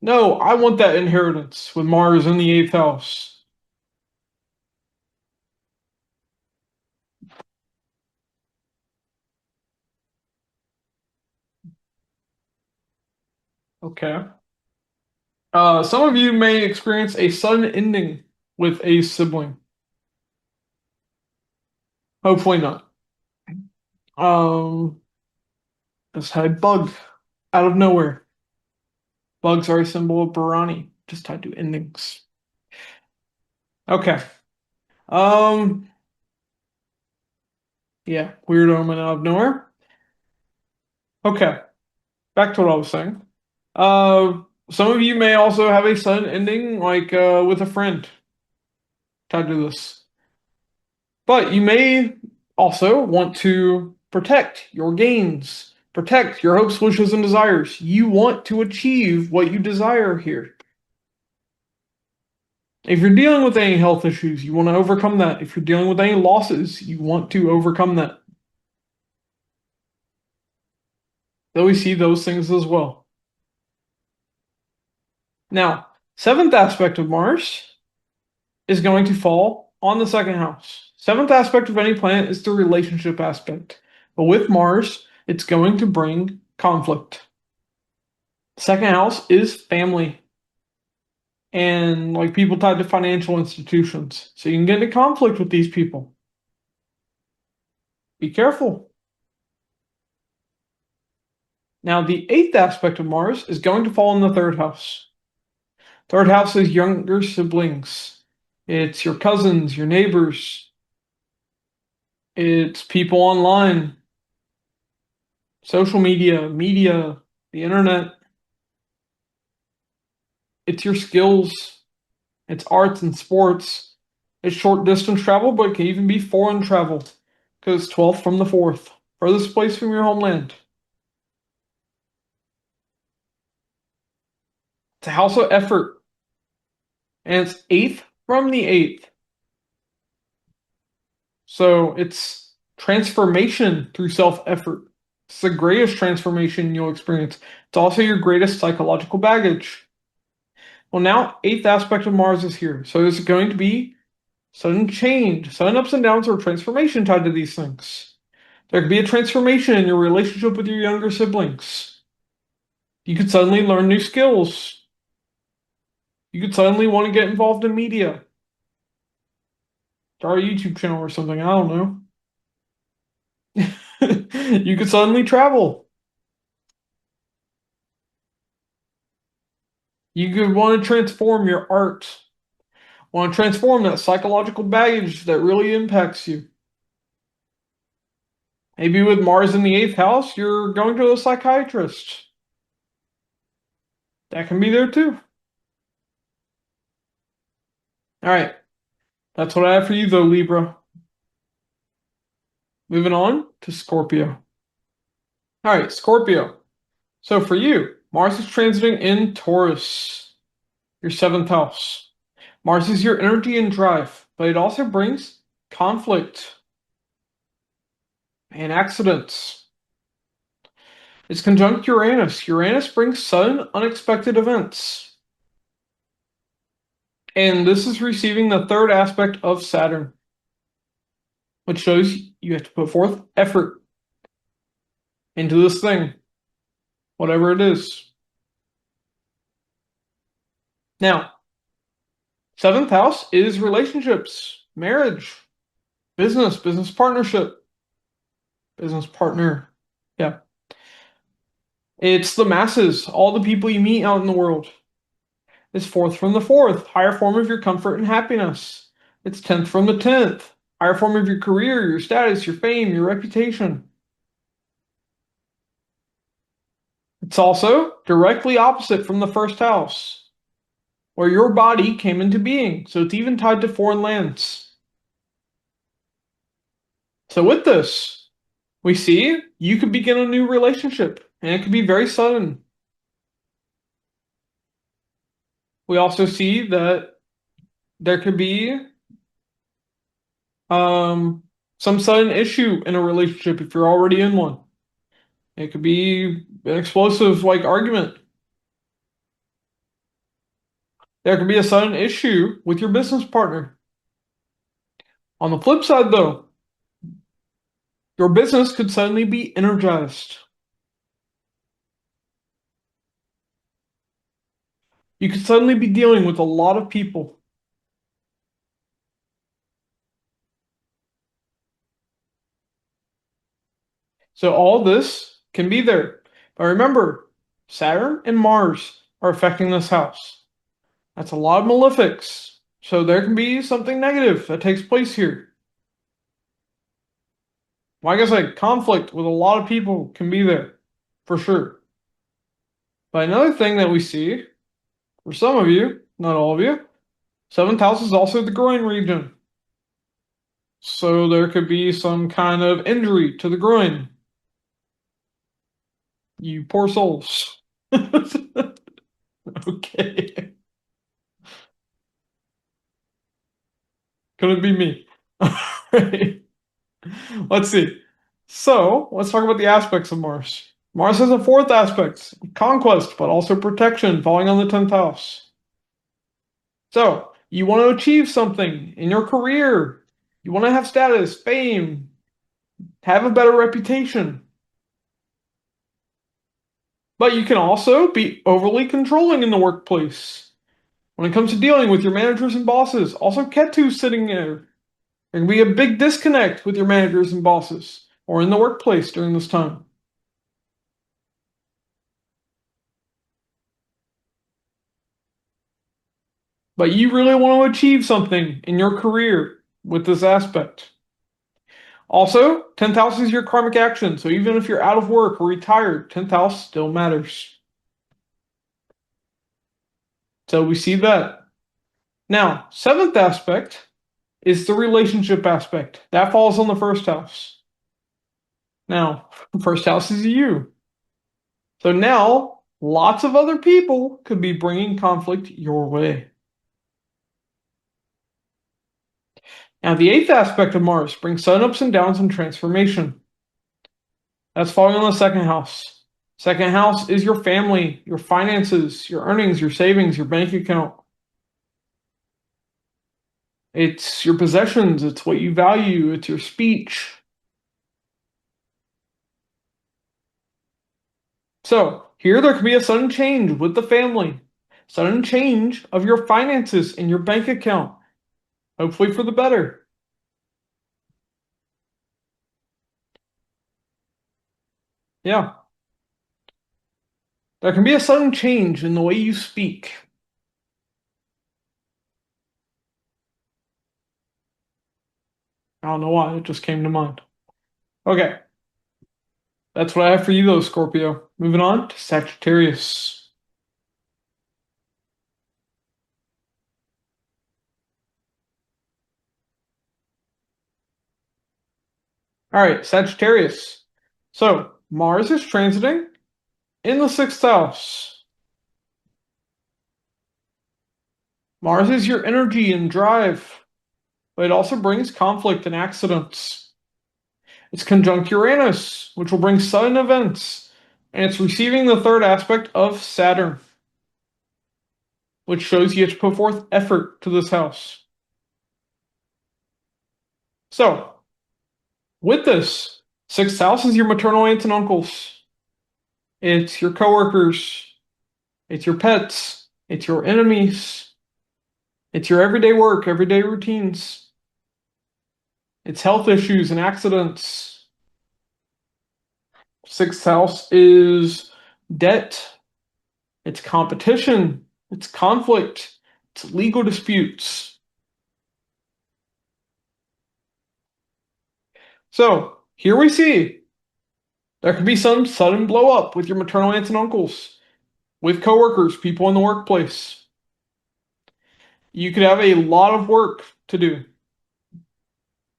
No, I want that inheritance with Mars in the 8th house. Okay. Some of you may experience a sudden ending with a sibling. Hopefully not. Just had a bug out of nowhere. Bugs are a symbol of Barani, just tied to endings. Okay. Um, yeah, weird omen out of nowhere. Okay, back to what I was saying. Some of you may also have a sudden ending, like with a friend tied to this. But you may also want to protect your gains, protect your hopes, wishes, and desires. You want to achieve what you desire here. If you're dealing with any health issues, you want to overcome that. If you're dealing with any losses, you want to overcome that. So we see those things as well. Now, 7th aspect of Mars is going to fall on the 2nd house. 7th aspect of any planet is the relationship aspect. But with Mars, it's going to bring conflict. 2nd house is family and like people tied to financial institutions. So you can get into conflict with these people. Be careful. Now, the 8th aspect of Mars is going to fall in the 3rd house. 3rd house is younger siblings. It's your cousins, your neighbors. It's people online, social media, the internet. It's your skills. It's arts and sports. It's short distance travel, but it can even be foreign travel because it's 12th from the 4th, furthest place from your homeland. It's a house of effort, and it's 8th from the 8th. So it's transformation through self-effort. It's the greatest transformation you'll experience. It's also your greatest psychological baggage. Well, now 8th aspect of Mars is here. So there's going to be sudden change, sudden ups and downs, or transformation tied to these things. There could be a transformation in your relationship with your younger siblings. You could suddenly learn new skills. You could suddenly want to get involved in media. Start a YouTube channel or something, I don't know. You could suddenly travel. You could want to transform your art. Want to transform that psychological baggage that really impacts you. Maybe with Mars in the 8th house, you're going to a psychiatrist. That can be there too. All right. That's what I have for you, though, Libra. Moving on to Scorpio. All right, Scorpio. So for you, Mars is transiting in Taurus, your 7th house. Mars is your energy and drive, but it also brings conflict and accidents. It's conjunct Uranus. Uranus brings sudden, unexpected events. And this is receiving the 3rd aspect of Saturn, which shows you have to put forth effort into this thing, whatever it is. Now, seventh house is relationships, marriage, business partnership, business partner. Yeah. It's the masses, all the people you meet out in the world. It's fourth from the fourth, higher form of your comfort and happiness. It's 10th from the 10th, higher form of your career, your status, your fame, your reputation. It's also directly opposite from the first house, where your body came into being. So it's even tied to foreign lands. So with this, we see you could begin a new relationship, and it could be very sudden. We also see that there could be some sudden issue in a relationship if you're already in one. It could be an explosive like argument. There could be a sudden issue with your business partner. On the flip side, though, your business could suddenly be energized. You could suddenly be dealing with a lot of people. So all this can be there. But remember, Saturn and Mars are affecting this house. That's a lot of malefics. So there can be something negative that takes place here. Like I said, conflict with a lot of people can be there, for sure. But another thing that we see, for some of you, not all of you, seventh house is also the groin region. So there could be some kind of injury to the groin. You poor souls. Okay. Could it be me? Alright. Let's see. So let's talk about the aspects of Mars. Mars has a fourth aspect, conquest, but also protection, falling on the 10th house. So you want to achieve something in your career. You want to have status, fame, have a better reputation. But you can also be overly controlling in the workplace. When it comes to dealing with your managers and bosses, also Ketu sitting there. There can be a big disconnect with your managers and bosses or in the workplace during this time. But you really want to achieve something in your career with this aspect. Also, 10th house is your karmic action, so even if you're out of work or retired, 10th house still matters. So we see that. Now, seventh aspect is the relationship aspect. That falls on the first house. Now, first house is you. So now, lots of other people could be bringing conflict your way. Now, the eighth aspect of Mars brings sudden ups and downs and transformation. That's falling on the second house. Second house is your family, your finances, your earnings, your savings, your bank account. It's your possessions, it's what you value, it's your speech. So, here there could be a sudden change with the family, sudden change of your finances in your bank account, hopefully for the better. Yeah. There can be a sudden change in the way you speak. I don't know why, it just came to mind. Okay. That's what I have for you, though, Scorpio. Moving on to Sagittarius. All right, Sagittarius. So, Mars is transiting in the sixth house. Mars is your energy and drive, but it also brings conflict and accidents. It's conjunct Uranus, which will bring sudden events, and it's receiving the third aspect of Saturn, which shows you have to put forth effort to this house. So, with this, sixth house is your maternal aunts and uncles. It's your coworkers. It's your pets. It's your enemies. It's your everyday work, everyday routines. It's health issues and accidents. Sixth house is debt. It's competition. It's conflict. It's legal disputes. So here we see there could be some sudden blow up with your maternal aunts and uncles, with coworkers, people in the workplace. You could have a lot of work to do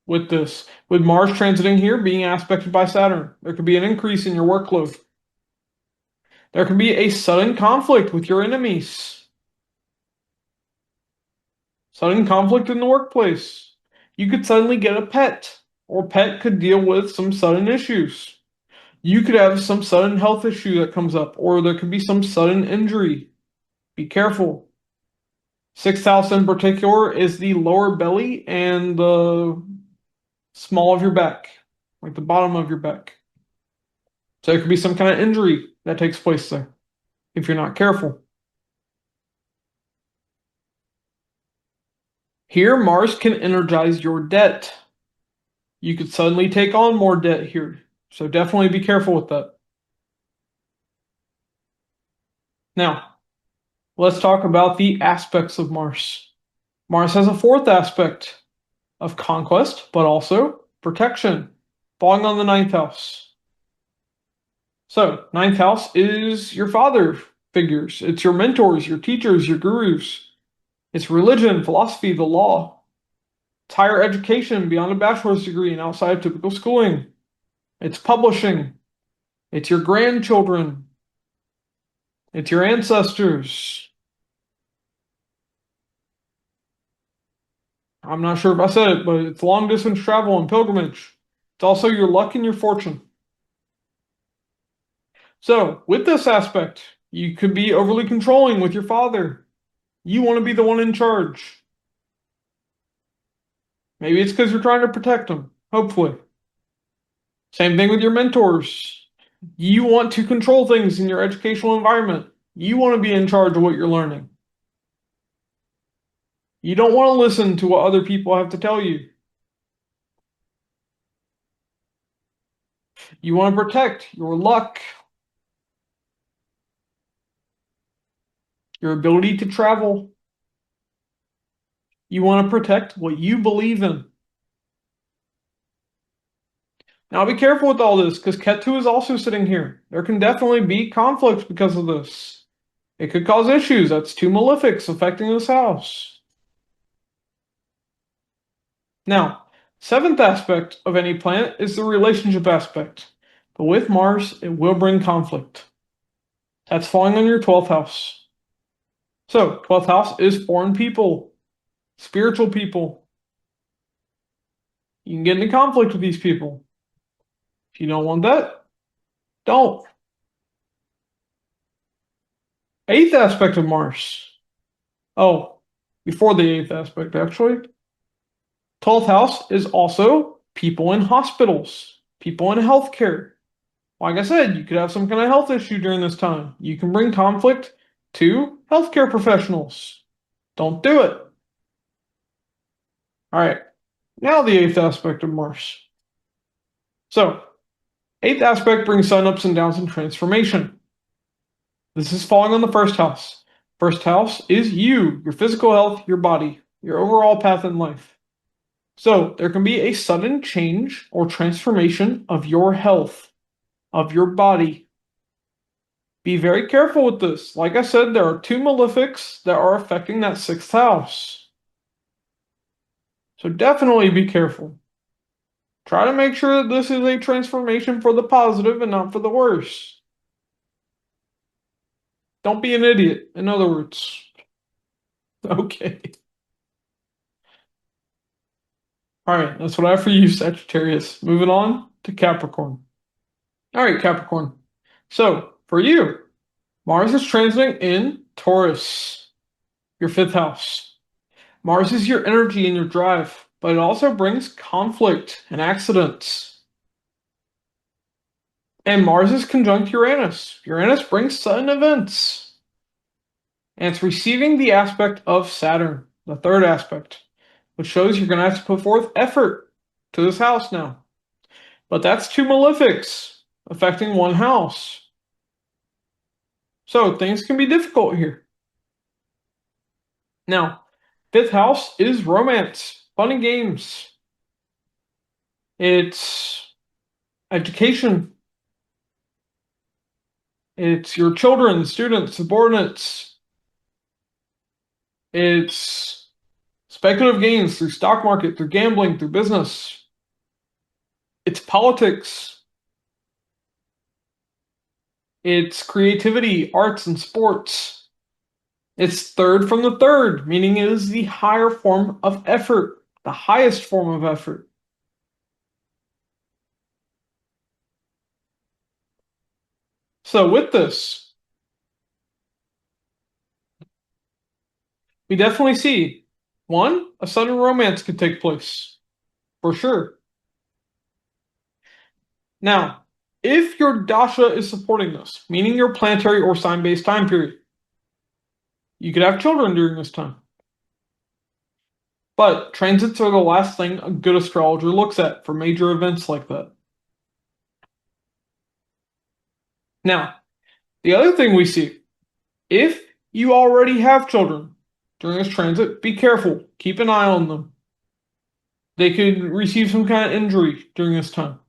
with this. With Mars transiting here, being aspected by Saturn, there could be an increase in your workload. There can be a sudden conflict with your enemies. Sudden conflict in the workplace. You could suddenly get a pet, or pet could deal with some sudden issues. You could have some sudden health issue that comes up, or there could be some sudden injury. Be careful. Sixth house in particular is the lower belly and the small of your back, like the bottom of your back. So there could be some kind of injury that takes place there if you're not careful. Here, Mars can energize your debt. You could suddenly take on more debt here. So definitely be careful with that. Now, let's talk about the aspects of Mars. Mars has a fourth aspect of conquest, but also protection, falling on the ninth house. So, ninth house is your father figures. It's your mentors, your teachers, your gurus. It's religion, philosophy, the law. It's higher education beyond a bachelor's degree and outside of typical schooling. It's publishing. It's your grandchildren. It's your ancestors. I'm not sure if I said it, but it's long distance travel and pilgrimage. It's also your luck and your fortune. So, with this aspect, you could be overly controlling with your father. You want to be the one in charge. Maybe it's because you're trying to protect him, hopefully. Same thing with your mentors. You want to control things in your educational environment. You want to be in charge of what you're learning. You don't want to listen to what other people have to tell you. You want to protect your luck, your ability to travel. You want to protect what you believe in. Now be careful with all this, because Ketu is also sitting here. There can definitely be conflicts because of this. It could cause issues. That's two malefics affecting this house. Now, seventh aspect of any planet is the relationship aspect. But with Mars, it will bring conflict. That's falling on your 12th house. So, 12th house is foreign people, spiritual people. You can get into conflict with these people. If you don't want that, don't. Eighth aspect of Mars. Oh, before the eighth aspect, actually. 12th house is also people in hospitals, people in healthcare. Like I said, you could have some kind of health issue during this time. You can bring conflict to healthcare professionals. Don't do it. All right, now the eighth aspect of Mars. So, eighth aspect brings sun ups and downs and transformation. This is falling on the first house. First house is you, your physical health, your body, your overall path in life. So, there can be a sudden change or transformation of your health, of your body. Be very careful with this. Like I said, there are two malefics that are affecting that sixth house. So definitely be careful. Try to make sure that this is a transformation for the positive and not for the worse. Don't be an idiot, in other words. Okay. All right, that's what I have for you, Sagittarius. Moving on to Capricorn. All right, Capricorn. So, for you, Mars is transiting in Taurus, your fifth house. Mars is your energy and your drive, but it also brings conflict and accidents. And Mars is conjunct Uranus. Uranus brings sudden events. And it's receiving the aspect of Saturn, the third aspect, which shows you're going to have to put forth effort to this house now. But that's two malefics affecting one house. So things can be difficult here. Now, fifth house is romance, fun and games. It's education. It's your children, students, subordinates. It's speculative gains through stock market, through gambling, through business. It's politics. It's creativity, arts, and sports. It's third from the third, meaning it is the higher form of effort, the highest form of effort. So with this, we definitely see, one, a sudden romance could take place, for sure. Now, if your dasha is supporting this, meaning your planetary or sign-based time period, you could have children during this time. But transits are the last thing a good astrologer looks at for major events like that. Now, the other thing we see, if you already have children during this transit, be careful. Keep an eye on them. They could receive some kind of injury during this time.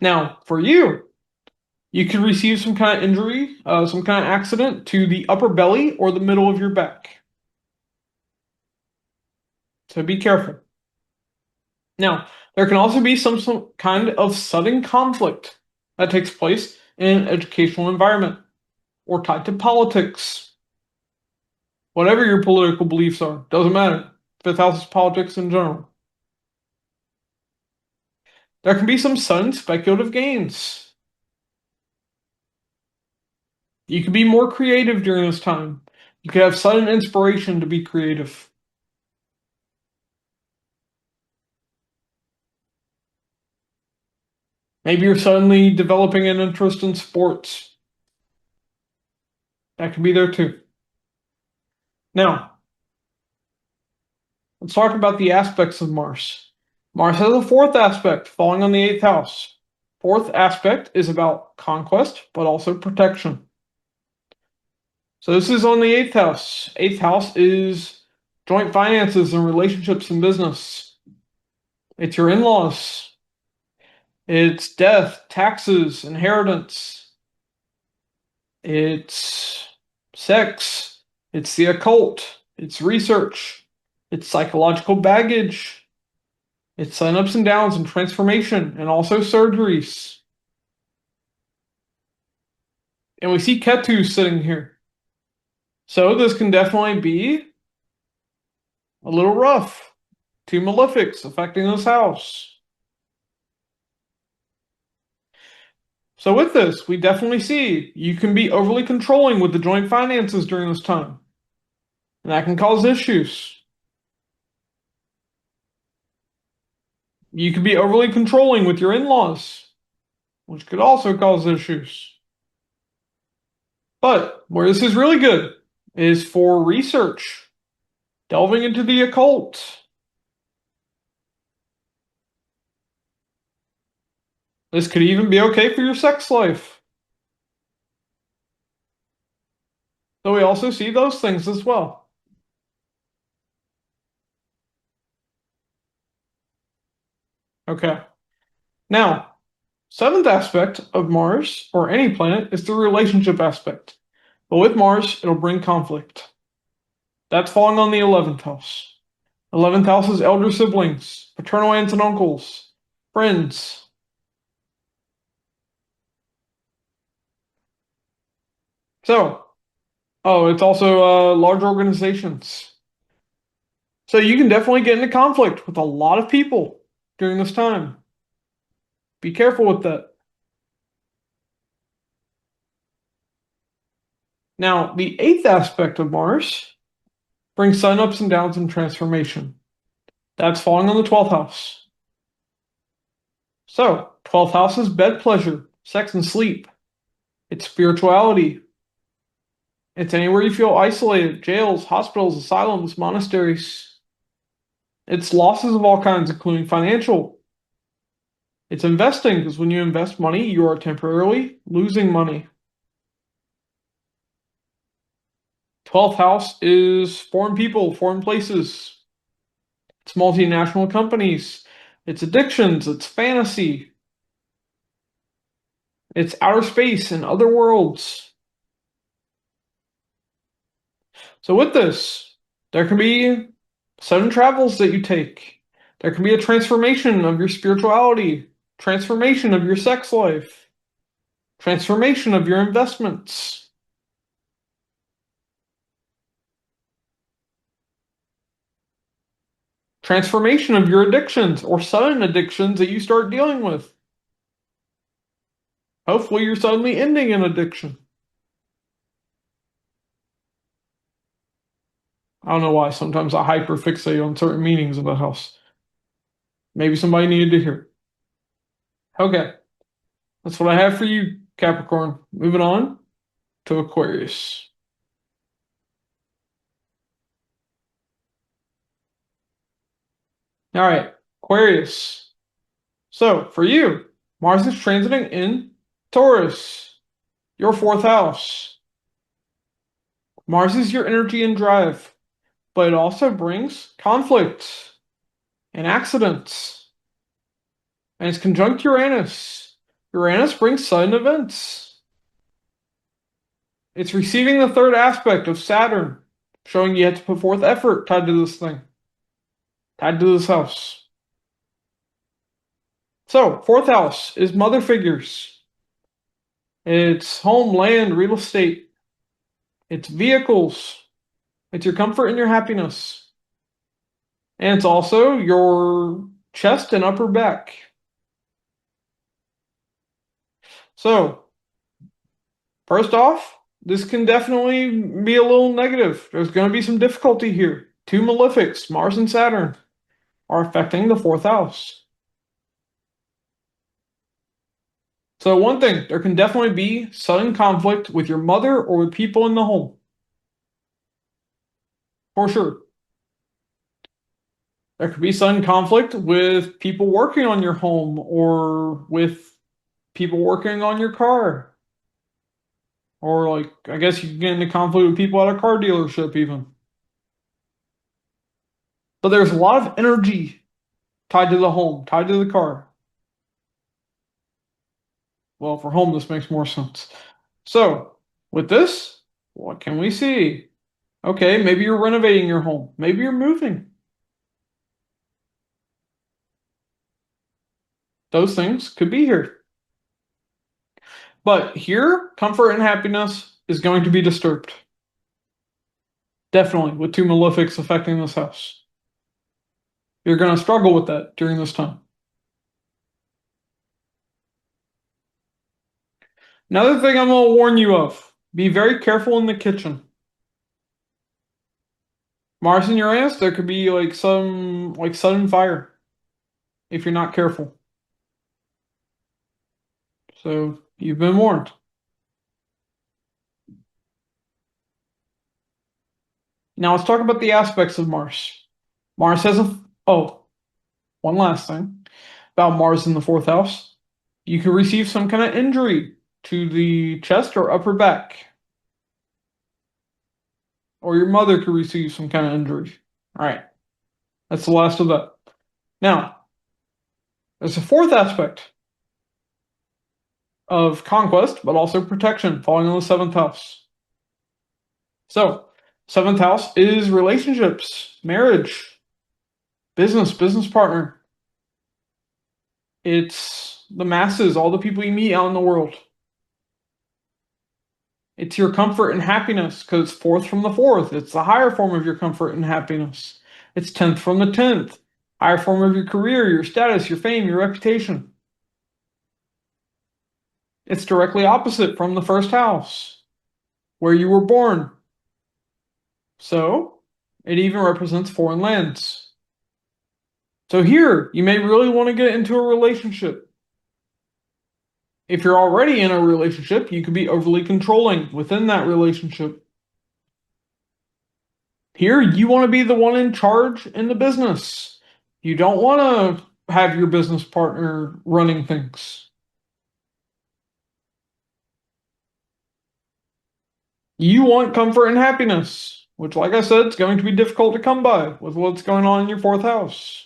Now, for you, you could receive some kind of injury, some kind of accident to the upper belly or the middle of your back. So be careful. Now, there can also be some kind of sudden conflict that takes place in an educational environment or tied to politics. Whatever your political beliefs are, doesn't matter. Fifth house is politics in general. There can be some sudden speculative gains. You can be more creative during this time. You could have sudden inspiration to be creative. Maybe you're suddenly developing an interest in sports. That can be there too. Now, let's talk about the aspects of Mars. Mars has a fourth aspect falling on the eighth house. Fourth aspect is about conquest, but also protection. So this is on the eighth house. Eighth house is joint finances and relationships and business. It's your in-laws. It's death, taxes, inheritance. It's sex. It's the occult. It's research. It's psychological baggage. It's sudden ups and downs and transformation and also surgeries. And we see Ketu sitting here. So this can definitely be a little rough. Two malefics affecting this house. So with this, we definitely see you can be overly controlling with the joint finances during this time. And that can cause issues. You can be overly controlling with your in-laws, which could also cause issues. But where this is really good is for research, delving into the occult. This could even be okay for your sex life. So we also see those things as well. Okay. Now, seventh aspect of Mars, or any planet, is the relationship aspect. But with Mars, it'll bring conflict. That's falling on the 11th house. 11th house is elder siblings, paternal aunts and uncles, friends. So, it's also large organizations. So you can definitely get into conflict with a lot of people during this time. Be careful with that. Now, the eighth aspect of Mars brings sun ups and downs and transformation. That's falling on the 12th house. So, 12th house is bed pleasure, sex and sleep. It's spirituality. It's anywhere you feel isolated, jails, hospitals, asylums, monasteries. It's losses of all kinds, including financial. It's investing, because when you invest money, you are temporarily losing money. 12th house is foreign people, foreign places. It's multinational companies. It's addictions. It's fantasy. It's outer space and other worlds. So with this, there can be sudden travels that you take. There can be a transformation of your spirituality, transformation of your sex life, transformation of your investments. Transformation of your addictions or sudden addictions that you start dealing with. Hopefully, you're suddenly ending an addiction. I don't know why. Sometimes I hyperfixate on certain meanings of the house. Maybe somebody needed to hear. Okay, that's what I have for you, Capricorn. Moving on to Aquarius. All right, Aquarius. So for you, Mars is transiting in Taurus, your fourth house. Mars is your energy and drive, but it also brings conflict and accidents. And it's conjunct Uranus. Uranus brings sudden events. It's receiving the third aspect of Saturn, showing you have to put forth effort tied to this thing, tied to this house. So, fourth house is mother figures. It's home, land, real estate. It's vehicles. It's your comfort and your happiness. And it's also your chest and upper back. So, first off, this can definitely be a little negative. There's going to be some difficulty here. Two malefics, Mars and Saturn, are affecting the fourth house. So one thing, there can definitely be sudden conflict with your mother or with people in the home. For sure. There could be sudden conflict with people working on your home or with people working on your car. Or like, I guess you can get into conflict with people at a car dealership even. But there's a lot of energy tied to the home, tied to the car. Well, for home, this makes more sense. So, with this, what can we see? Okay, maybe you're renovating your home. Maybe you're moving. Those things could be here. But here, comfort and happiness is going to be disturbed. Definitely, with two malefics affecting this house. You're going to struggle with that during this time. Another thing I'm going to warn you of, be very careful in the kitchen. Mars and Uranus, there could be like some like sudden fire if you're not careful. So you've been warned. Now let's talk about the aspects of Mars. Mars has a one last thing about Mars in the fourth house. You can receive some kind of injury to the chest or upper back. Or your mother could receive some kind of injury. All right. That's the last of that. Now, there's a fourth aspect of conquest, but also protection, falling on the seventh house. So, seventh house is relationships, marriage, business partner. It's the masses, all the people you meet out in the world. It's your comfort and happiness because it's fourth from the fourth. It's the higher form of your comfort and happiness. It's 10th from the 10th. Higher form of your career, your status, your fame, your reputation. It's directly opposite from the first house, where you were born. So, it even represents foreign lands. So here, you may really want to get into a relationship. If you're already in a relationship, you could be overly controlling within that relationship. Here, you want to be the one in charge in the business. You don't want to have your business partner running things. You want comfort and happiness, which, like I said, is going to be difficult to come by with what's going on in your fourth house.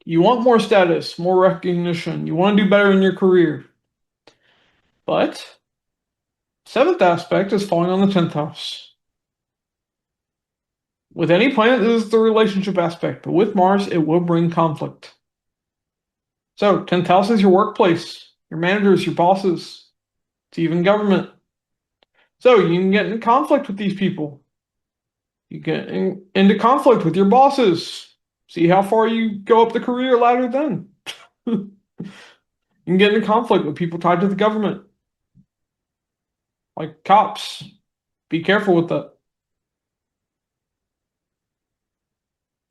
You want more status, more recognition. You want to do better in your career. But seventh aspect is falling on the 10th house. With any planet, this is the relationship aspect, but with Mars, it will bring conflict. So, 10th house is your workplace, your managers, your bosses, it's even government. So, you can get in conflict with these people. You get into conflict with your bosses. See how far you go up the career ladder then. You can get into conflict with people tied to the government, like cops. Be careful with that.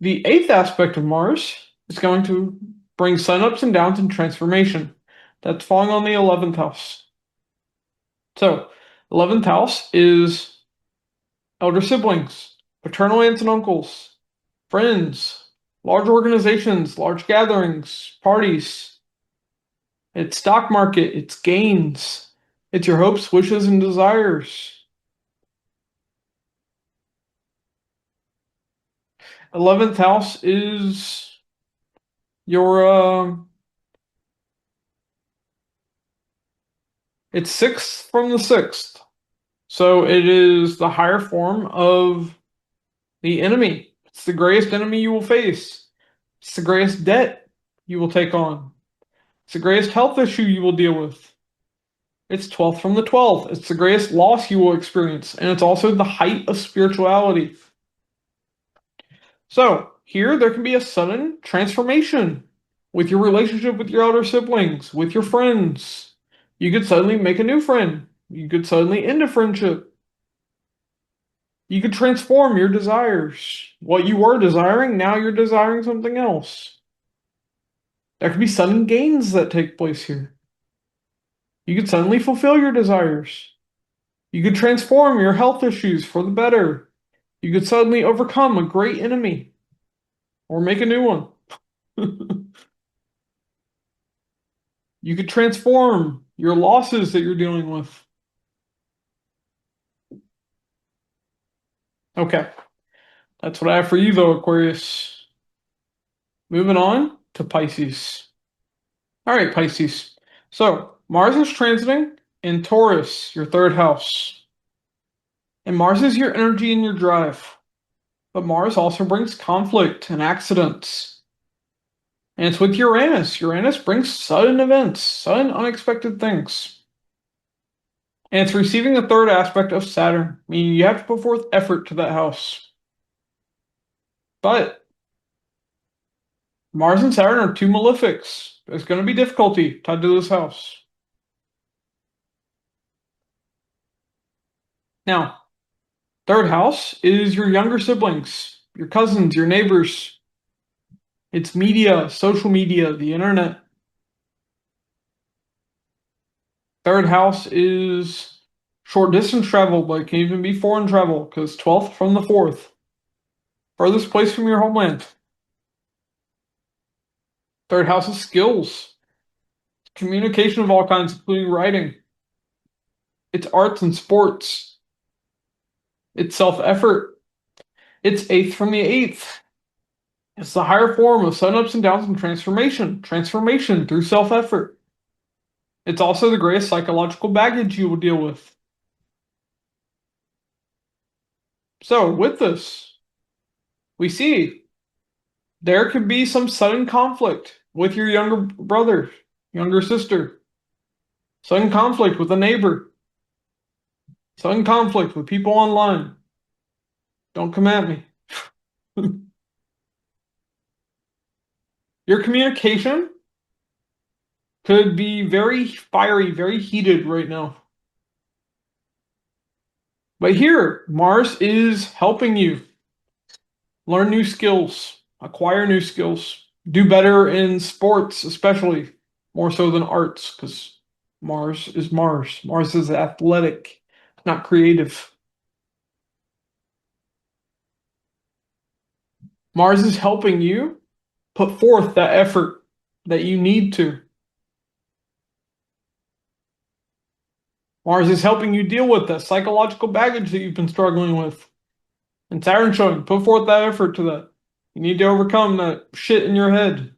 The eighth aspect of Mars is going to bring sun ups and downs and transformation. That's falling on the 11th house. So, 11th house is elder siblings, paternal aunts and uncles, friends, large organizations, large gatherings, parties. It's stock market, it's gains, it's your hopes, wishes, and desires. 11th house is your it's sixth from the sixth. So it is the higher form of the enemy. It's the greatest enemy you will face. It's the greatest debt you will take on. It's the greatest health issue you will deal with. It's 12th from the 12th. It's the greatest loss you will experience. And it's also the height of spirituality. So here there can be a sudden transformation with your relationship with your elder siblings, with your friends. You could suddenly make a new friend. You could suddenly end a friendship. You could transform your desires. What you were desiring, now you're desiring something else. There could be sudden gains that take place here. You could suddenly fulfill your desires. You could transform your health issues for the better. You could suddenly overcome a great enemy or make a new one. You could transform your losses that you're dealing with. Okay, that's what I have for you though, Aquarius. Moving on to Pisces. All right, Pisces. So Mars is transiting in Taurus, your third house. And Mars is your energy and your drive. But Mars also brings conflict and accidents. And it's with Uranus. Uranus brings sudden events, sudden unexpected things. And it's receiving the third aspect of Saturn, meaning you have to put forth effort to that house. But Mars and Saturn are two malefics. There's going to be difficulty tied to this house. Now, third house is your younger siblings, your cousins, your neighbors. It's media, social media, the internet. Third house is short distance travel, but it can even be foreign travel because 12th from the 4th. Furthest place from your homeland. Third house is skills. Communication of all kinds, including writing. It's arts and sports. It's self-effort. It's 8th from the 8th. It's the higher form of sun ups and downs and transformation. Transformation through self-effort. It's also the greatest psychological baggage you will deal with. So with this, we see there could be some sudden conflict with your younger brother, younger sister. Sudden conflict with a neighbor. Sudden conflict with people online. Don't come at me. Your communication could be very fiery, very heated right now. But here, Mars is helping you learn new skills, acquire new skills, do better in sports, especially more so than arts, because Mars is Mars. Mars is athletic, not creative. Mars is helping you put forth that effort that you need to. Mars is helping you deal with that psychological baggage that you've been struggling with. And Saturn's showing, put forth that effort to that. You need to overcome that shit in your head.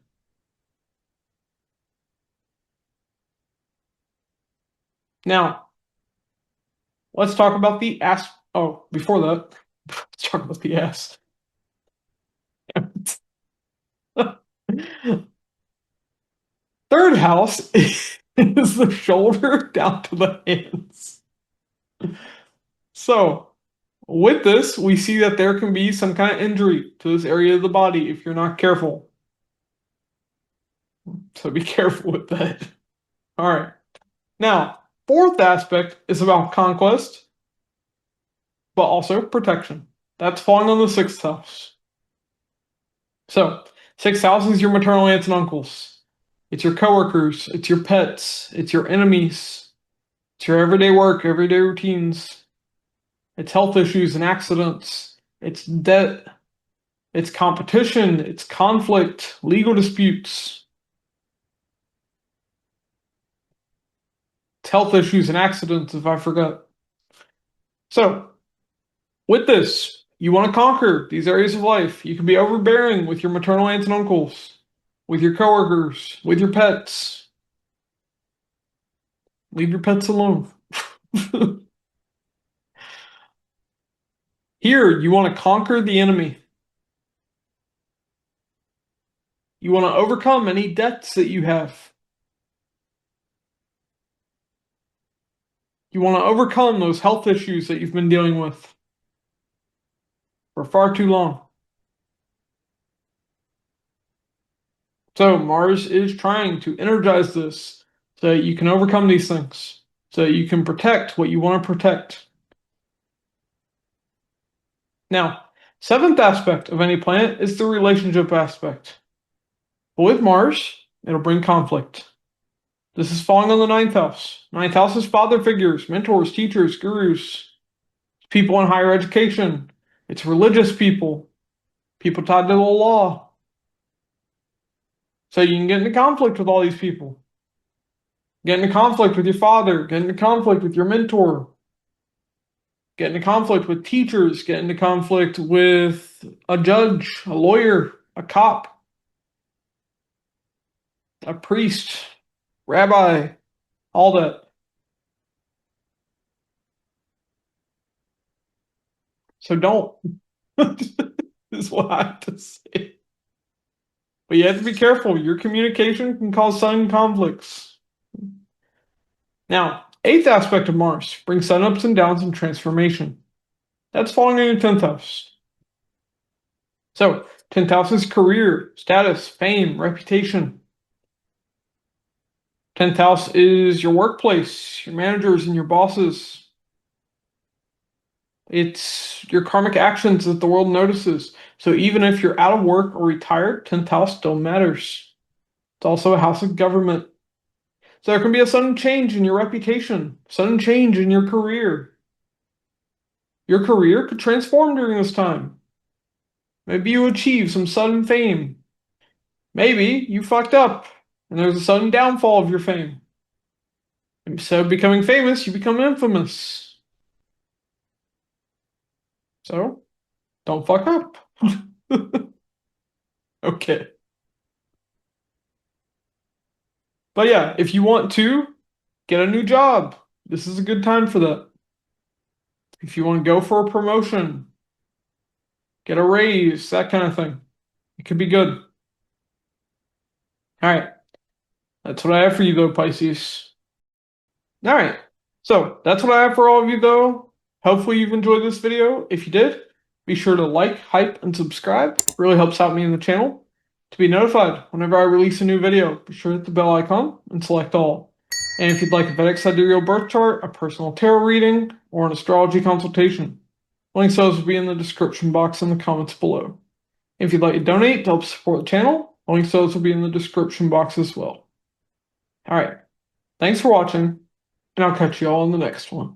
Now, let's talk about the ass. Oh, before that, let's talk about the ass. Third house is the shoulder down to the hands. So, with this, we see that there can be some kind of injury to this area of the body if you're not careful. So be careful with that. All right. Now, fourth aspect is about conquest, but also protection. That's falling on the sixth house. So, sixth house is your maternal aunts and uncles. It's your coworkers. It's your pets. It's your enemies. It's your everyday work, everyday routines. It's health issues and accidents. It's debt. It's competition. It's conflict, legal disputes. It's health issues and accidents, if I forgot. So, with this, you want to conquer these areas of life. You can be overbearing with your maternal aunts and uncles, with your coworkers, with your pets. Leave your pets alone. Here, you want to conquer the enemy. You want to overcome any debts that you have. You want to overcome those health issues that you've been dealing with for far too long. So Mars is trying to energize this so that you can overcome these things, so that you can protect what you want to protect. Now, seventh aspect of any planet is the relationship aspect. But with Mars, it'll bring conflict. This is falling on the ninth house. Ninth house is father figures, mentors, teachers, gurus, people in higher education. It's religious people, people tied to the law. So you can get into conflict with all these people. Get into conflict with your father, get into conflict with your mentor, get into conflict with teachers, get into conflict with a judge, a lawyer, a cop, a priest, rabbi, all that. So don't. Is what I have to say. But you have to be careful. Your communication can cause sudden conflicts. Now, eighth aspect of Mars brings sudden ups and downs and transformation. That's falling in your 10th house. So, 10th house is career, status, fame, reputation. 10th house is your workplace, your managers and your bosses. It's your karmic actions that the world notices. So even if you're out of work or retired, 10th house still matters. It's also a house of government. So there can be a sudden change in your reputation, sudden change in your career. Your career could transform during this time. Maybe you achieve some sudden fame. Maybe you fucked up and there's a sudden downfall of your fame. Instead of becoming famous, you become infamous. So, don't fuck up. Okay. But yeah, if you want to get a new job, this is a good time for that. If you want to go for a promotion, get a raise, that kind of thing, it could be good. All right. That's what I have for you, though, Pisces. All right. So that's what I have for all of you, though. Hopefully you've enjoyed this video. If you did, be sure to like, hype, and subscribe. It really helps out me in the channel. To be notified whenever I release a new video, be sure to hit the bell icon and select all. And if you'd like a Vedic Sidereal birth chart, a personal tarot reading, or an astrology consultation, links to those will be in the description box in the comments below. If you'd like to donate to help support the channel, links to those will be in the description box as well. All right. Thanks for watching, and I'll catch you all in the next one.